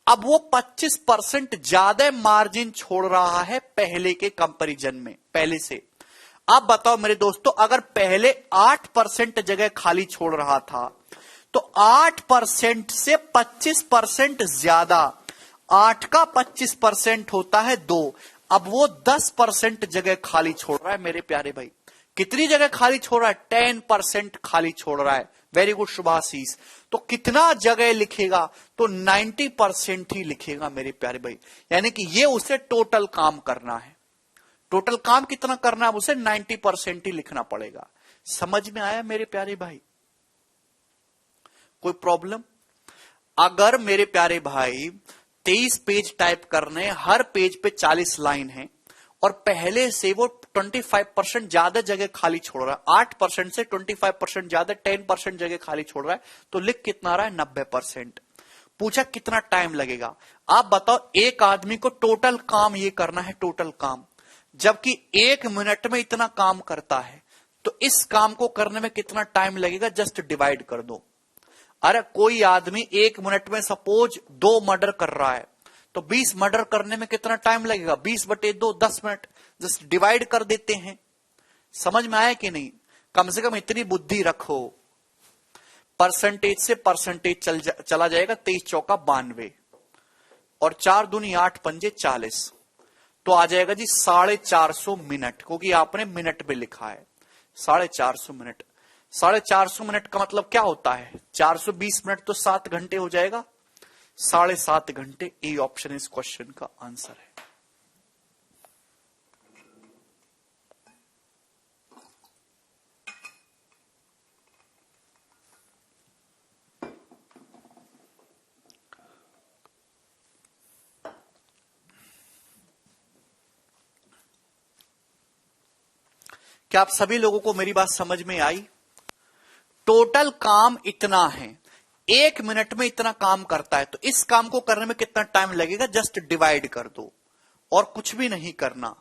अब वो 25% ज्यादा मार्जिन छोड़ रहा है पहले के कंपैरिजन में, पहले से। आप बताओ मेरे दोस्तों, अगर पहले 8% जगह खाली छोड़ रहा था, तो 8% से 25% ज्यादा, 8 का 25% होता है 2। अब वो 10% जगह खाली छोड़ रहा है मेरे प्यारे भाई। कितनी जगह खाली छोड़ रहा है? 10% खाली छोड़ रहा है। Very good Shubhashish. तो कितना जगह लिखेगा? तो 90% ही लिखेगा मेरे प्यारे भाई। यानी कि ये उसे टोटल काम करना है। टोटल काम कितना करना है? उसे 90% ही लिखना पड़ेगा। समझ में आया मेरे प्यारे भाई? कोई प्रॉब्लम? अगर मेरे प्यारे भाई 23 पेज टाइप करने, हर पेज पे 40 लाइन है, और पहले से वो 25% ज्यादा जगह खाली छोड़ रहा है, 8% से 25% ज्यादा 10% जगह खाली छोड़ रहा है, तो लिख कितना रहा है? 90%। पूछा कितना टाइम लगेगा? आप बताओ, एक आदमी को टोटल काम ये करना है, टोटल काम, जबकि 1 मिनट में इतना काम करता है, तो इस काम को करने में कितना टाइम लगेगा? जस्ट डिवाइड कर दो। अरे कोई आदमी 1 मिनट में सपोज 2 मर्डर कर रहा है, तो 20 मर्डर करने में कितना टाइम लगेगा? 20/2, 10 मिनट। जस्ट डिवाइड कर देते हैं। समझ में आया कि नहीं? कम से कम इतनी बुद्धि रखो। परसेंटेज से परसेंटेज चला जाएगा। 23 चौका 92, और 4 दूनी 8 पंजे 40, तो आ जाएगा जी 450 मिनट, क्योंकि आपने मिनट में लिखा है। 450 मिनट। 450 मिनट का मतलब क्या होता है? 420 मिनट तो 7 घंटे हो जाएगा। 7.5 घंटे। ए ऑप्शन इस क्वेश्चन का आंसर है। क्या आप सभी लोगों को मेरी बात समझ में आई? टोटल काम इतना है, 1 मिनट में इतना काम करता है, तो इस काम को करने में कितना टाइम लगेगा? जस्ट डिवाइड कर दो, और कुछ भी नहीं करना।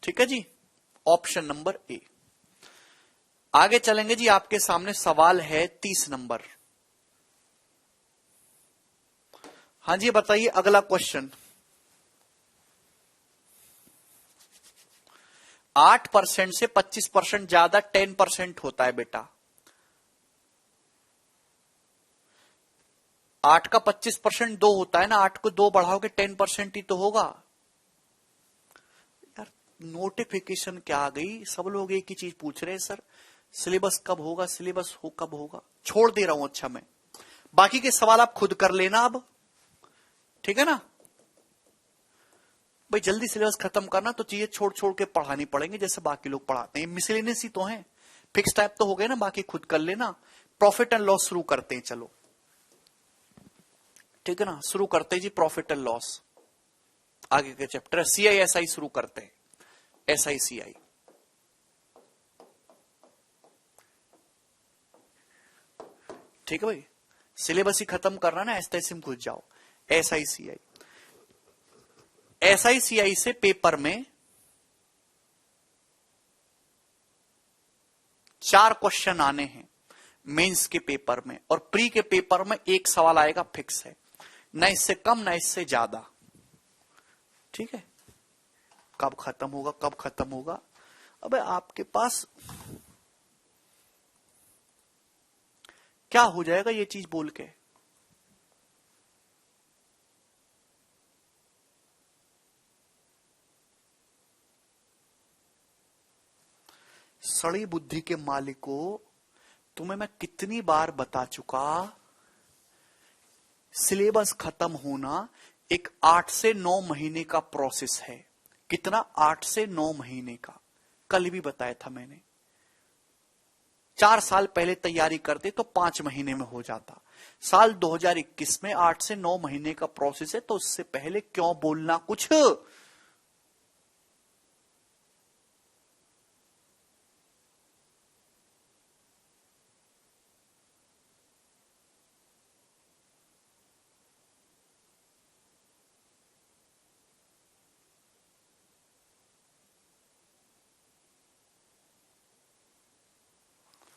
ठीक है जी, ऑप्शन नंबर ए। आगे चलेंगे जी। आपके सामने सवाल है 30 नंबर। हाँ जी, बताइए अगला क्वेश्चन। 8% से 25% ज्यादा 10% होता है बेटा। 8 का 25% 2 होता है ना, 8 को 2 बढ़ाओगे 10% ही तो होगा। यार नोटिफिकेशन क्या आ गई, सब लोग एक ही चीज पूछ रहे हैं, सर सिलेबस कब होगा, सिलेबस कब होगा। छोड़ दे रहा हूं अच्छा मैं, बाकी के सवाल आप खुद कर लेना अब, ठीक है ना भाई। जल्दी सिलेबस खत्म करना, तो चीजें छोड़ छोड़ के पढ़ानी पड़ेंगे जैसे बाकी लोग पढ़ाते हैं। मिसलेनियस ही तो है, फिक्स टाइप तो हो गए ना, बाकी खुद कर लेना। प्रॉफिट एंड लॉस शुरू करते हैं, चलो ठीक है ना, शुरू करते हैं जी प्रॉफिट एंड लॉस। आगे के चैप्टर सीआई एसआई शुरू करते हैं। एसआई सीआई ठीक है भाई, सिलेबस ही खत्म कर रहा ना, ऐसे तैसे में घुस जाओ। एसआई सीआई, एसआई सीआई से पेपर में 4 क्वेश्चन आने हैं मेंस के पेपर में, और प्री के पेपर में 1 सवाल आएगा फिक्स है, ना इससे कम ना इससे ज्यादा। ठीक है, कब खत्म होगा, कब खत्म होगा? अबे आपके पास क्या हो जाएगा ये चीज बोल के? सड़ी बुद्धि के मालिकों, तुम्हें मैं कितनी बार बता चुका, सिलेबस खत्म होना एक 8 से 9 महीने का प्रोसेस है। कितना? 8 से 9 महीने का। कल भी बताया था मैंने। 4 साल पहले तैयारी करते तो 5 महीने में हो जाता। साल 2021 में 8 से 9 महीने का प्रोसेस है, तो उससे पहले क्यों बोलना कुछ?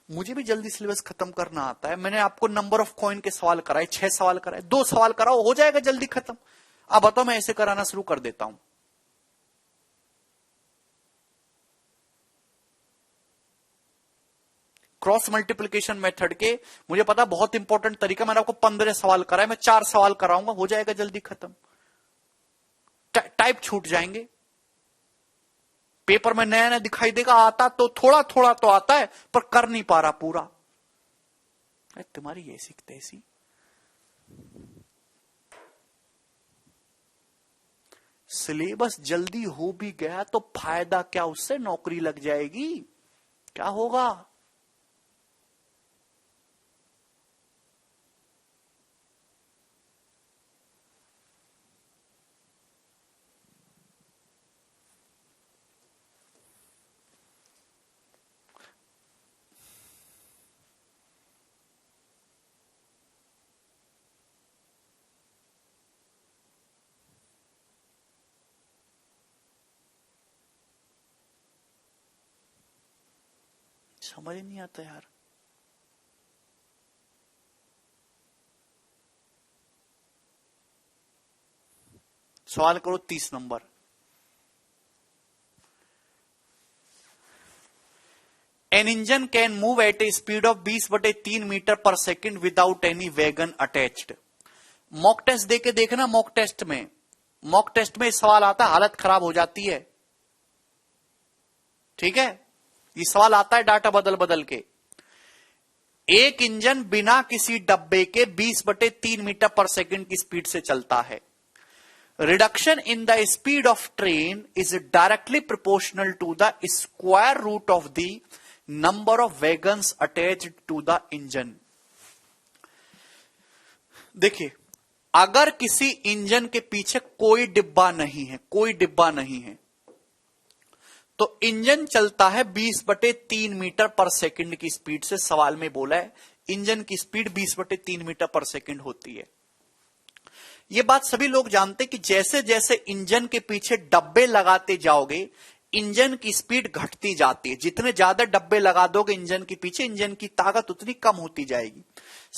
मुझे भी जल्दी सिलेबस खत्म करना आता है। मैंने आपको नंबर ऑफ कॉइन के सवाल कराए, 6 सवाल कराए, 2 सवाल कराओ, हो जाएगा जल्दी खत्म। अब बताओ, मैं ऐसे कराना शुरू कर देता हूं। क्रॉस मल्टीप्लिकेशन मेथड के, मुझे पता बहुत इंपॉर्टेंट तरीका, मैंने आपको 15 सवाल कराए, मैं 4 सवाल कराऊंगा, हो जाएगा जल्दी खत्म। टाइप छूट जाएंगे। पेपर में नया नया दिखाई देगा, आता तो थोड़ा थोड़ा तो आता है, पर कर नहीं पा रहा पूरा। तुम्हारी ऐसी तैसी। सिलेबस जल्दी हो भी गया तो फायदा क्या? उससे नौकरी लग जाएगी, क्या होगा? समझ नहीं आता यार। सवाल करो 30 नंबर। An engine can move at a speed of 20/3 meter per second without any wagon attached. Mock test देके देखना, मॉक टेस्ट में सवाल आता है, हालत खराब हो जाती है। ठीक है, ये सवाल आता है डाटा बदल बदल के। एक इंजन बिना किसी डब्बे के 20/3 मीटर पर सेकेंड की स्पीड से चलता है। Reduction in the speed of train is directly proportional to the square root of the number of wagons attached to the engine. देखिए, अगर किसी इंजन के पीछे कोई डिब्बा नहीं है, तो इंजन चलता है 20/3 मीटर पर सेकंड की स्पीड से। सवाल में बोला है इंजन की स्पीड 20/3 मीटर पर सेकंड होती है। यह बात सभी लोग जानते कि जैसे जैसे इंजन के पीछे डब्बे लगाते जाओगे, इंजन की स्पीड घटती जाती है। जितने ज्यादा डब्बे लगा दोगे इंजन के पीछे, इंजन की ताकत उतनी कम होती जाएगी।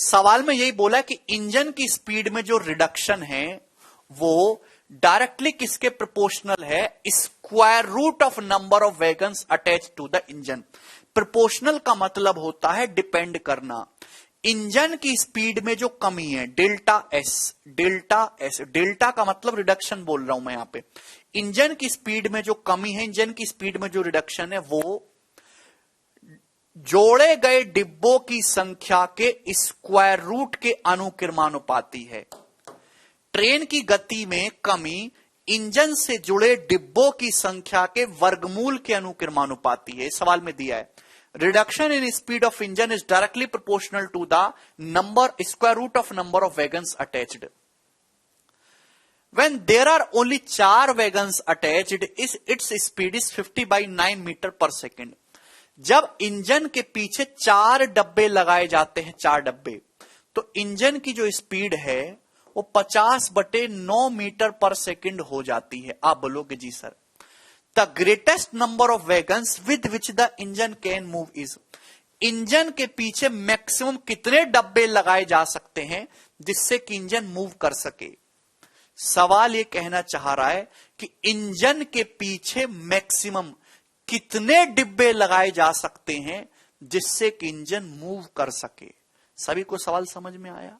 सवाल में यही बोला कि इंजन की स्पीड में जो रिडक्शन है वो डायरेक्टली किसके प्रोपोर्शनल है? Square root of number of wagons attach to the engine. Proportional का मतलब होता है डिपेंड करना। इंजन की स्पीड में जो कमी है डेल्टा एस, डेल्टा का मतलब रिडक्शन बोल रहा हूं मैं यहां पे। इंजन की स्पीड में जो कमी है, इंजन की स्पीड में जो रिडक्शन है, वो जोड़े गए डिब्बों की संख्या के स्क्वायर रूट के अनुक्रमानुपाती है। ट्रेन की गति में कमी इंजन से जुड़े डिब्बों की संख्या के वर्गमूल के अनुक्रमानुपाती है। सवाल में दिया है reduction in speed of engine is directly proportional to the number square root of number of wagons attached. When there are only 4 wagons attached, its speed is 50/9 metre per second. जब इंजन के पीछे 4 डब्बे लगाए जाते हैं, 4 डब्बे, तो engine की जो स्पीड है वो 50/9 मीटर पर सेकेंड हो जाती है। आप बोलोगे जी sir, the greatest number of wagons with which the engine can move is, engine के पीछे मैक्सिमम कितने डब्बे लगाए जा सकते हैं जिससे कि इंजन मूव कर सके। सवाल ये कहना चाह रहा है कि इंजन के पीछे मैक्सिमम कितने डिब्बे लगाए जा सकते हैं जिससे कि इंजन मूव कर सके। सभी को सवाल समझ में आया?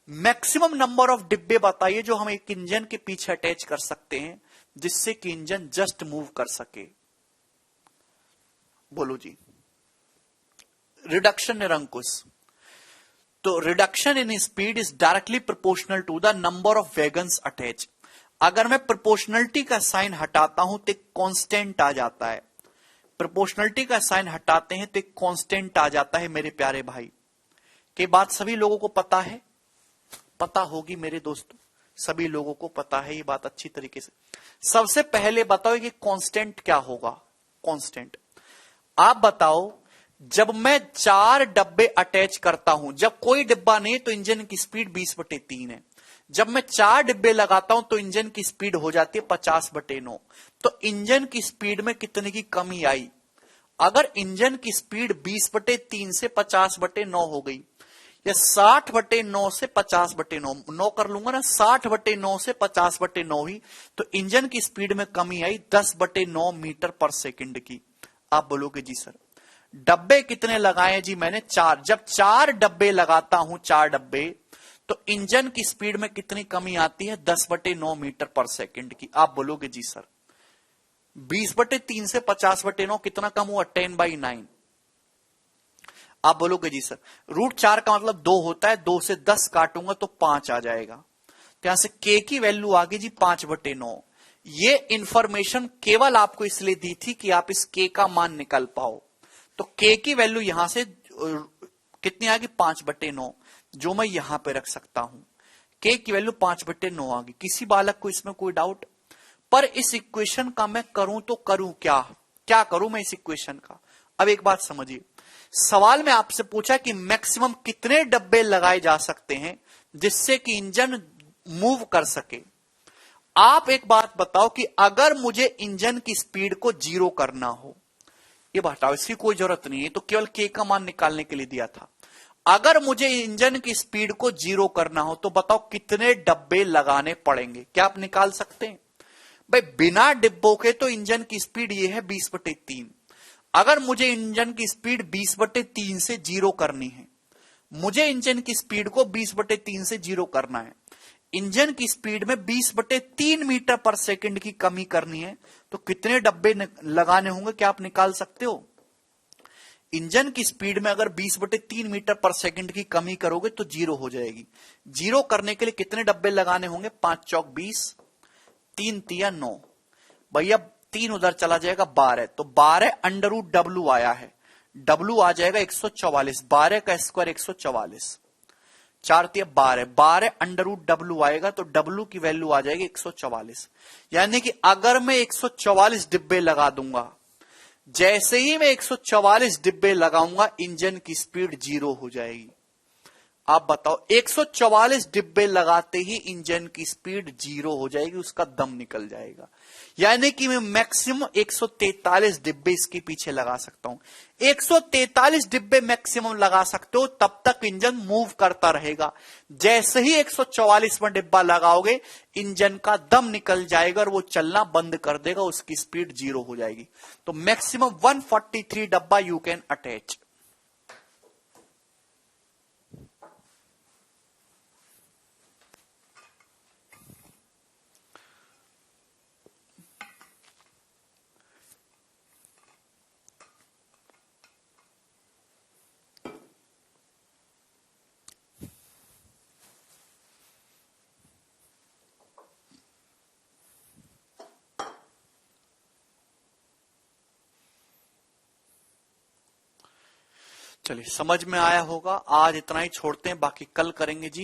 मैक्सिमम नंबर ऑफ डिब्बे बताइए जो हम एक इंजन के पीछे अटैच कर सकते हैं जिससे कि इंजन जस्ट मूव कर सके। बोलो जी। रिडक्शन निरंकुश, तो reduction in speed is directly proportional to the number of wagons attach. अगर मैं प्रोपोर्शनलिटी का साइन हटाता हूं तो एक कांस्टेंट आ जाता है। प्रोपोर्शनलिटी का साइन हटाते हैं तो एक कांस्टेंट आ जाता है मेरे प्यारे भाई। कि बात सभी लोगों को पता है? पता होगी मेरे दोस्तों, सभी लोगों को पता है ये बात अच्छी तरीके से। सबसे पहले बताओ कि कांस्टेंट क्या होगा। कांस्टेंट आप बताओ, जब मैं 4 डब्बे अटैच करता हूं, जब कोई डिब्बा नहीं तो इंजन की स्पीड 20/3 है। जब मैं 4 डिब्बे लगाता हूं तो इंजन की स्पीड हो जाती है 50/9। तो इंजन की स्पीड में कितने की कमी आई? अगर इंजन की स्पीड 20/3 से 50/9 हो गई, या 60/9 से 50/9, 9 कर लूंगा ना, 60/9 से 50/9 हुई, तो इंजन की स्पीड में कमी आई 10/9 मीटर पर सेकंड की। आप बोलोगे जी सर डब्बे कितने लगाए जी मैंने? 4। जब 4 डब्बे लगाता हूं, 4 डब्बे, तो इंजन की स्पीड में कितनी कमी आती है? 10/9 मीटर पर सेकंड की। आप बोलोगे जी सर 20/3 से 50/9 कितना कम हुआ? 10/9। आप बोलोगे जी सर √4 का मतलब 2 होता है, 2 से 10 काटूंगा तो 5 आ जाएगा। तो यहां से के की वैल्यू आ गई जी 5/9। ये इंफॉर्मेशन केवल आपको इसलिए दी थी कि आप इस के का मान निकाल पाओ। तो के की वैल्यू यहां से कितनी आ गई? 5/9, जो मैं यहां पे रख सकता हूं। के की वैल्यू 5/9 आ गई। किसी बालक को इसमें कोई डाउट? पर इस इक्वेशन का मैं करूं तो करूं क्या? क्या करूं मैं इस इक्वेशन का? अब एक बात समझिए, सवाल में आपसे पूछा कि मैक्सिमम कितने डब्बे लगाए जा सकते हैं जिससे कि इंजन मूव कर सके। आप एक बात बताओ कि अगर मुझे इंजन की स्पीड को 0 करना हो, ये बताओ, इसकी कोई जरूरत नहीं है, तो केवल के का मान निकालने के लिए दिया था। अगर मुझे इंजन की स्पीड को 0 करना हो तो बताओ कितने डब्बे लगाने पड़ेंगे? क्या आप निकाल सकते हैं? भाई बिना डिब्बों के तो इंजन की स्पीड ये है 20/3। अगर मुझे इंजन की स्पीड 20/3 से 0 करनी है, मुझे इंजन की स्पीड को 20/3 से 0 करना है, इंजन की स्पीड में 20/3 मीटर पर सेकंड की कमी करनी है, तो कितने डब्बे लगाने होंगे? क्या आप निकाल सकते हो? इंजन की स्पीड में अगर 20/3 मीटर पर सेकंड की कमी करोगे तो 0 हो जाएगी। 0 करने के लिए कितने डब्बे लगाने होंगे? 5 चौक 20, 3 तिया 9, भैया 3 उधर चला जाएगा 12, तो 12 √W आया है। W आ जाएगा 144, 12 का स्क्वायर 144, 4 तिया 12, 12 √W आएगा तो W की वैल्यू आ जाएगी 144। यानी कि अगर मैं 144 डिब्बे लगा दूंगा, जैसे ही मैं 144 डिब्बे लगाऊंगा इंजन की स्पीड 0 हो जाएगी। आप बताओ 144 डिब्बे लगाते ही इंजन की स्पीड 0 हो जाएगी, उसका दम निकल जाएगा। यानी कि मैं मैक्सिमम 143 डिब्बे इसके पीछे लगा सकता हूं। 143 डिब्बे मैक्सिमम लगा सकते हो, तब तक इंजन मूव करता रहेगा। जैसे ही 144 में डिब्बा लगाओगे इंजन का दम निकल जाएगा और वो चलना बंद कर देगा, उसकी स्पीड 0 हो जाएगी। तो मैक्सिमम 143 डब्बा यू कैन अटैच। चलिए समझ में आया होगा। आज इतना ही छोड़ते हैं, बाकी कल करेंगे जी।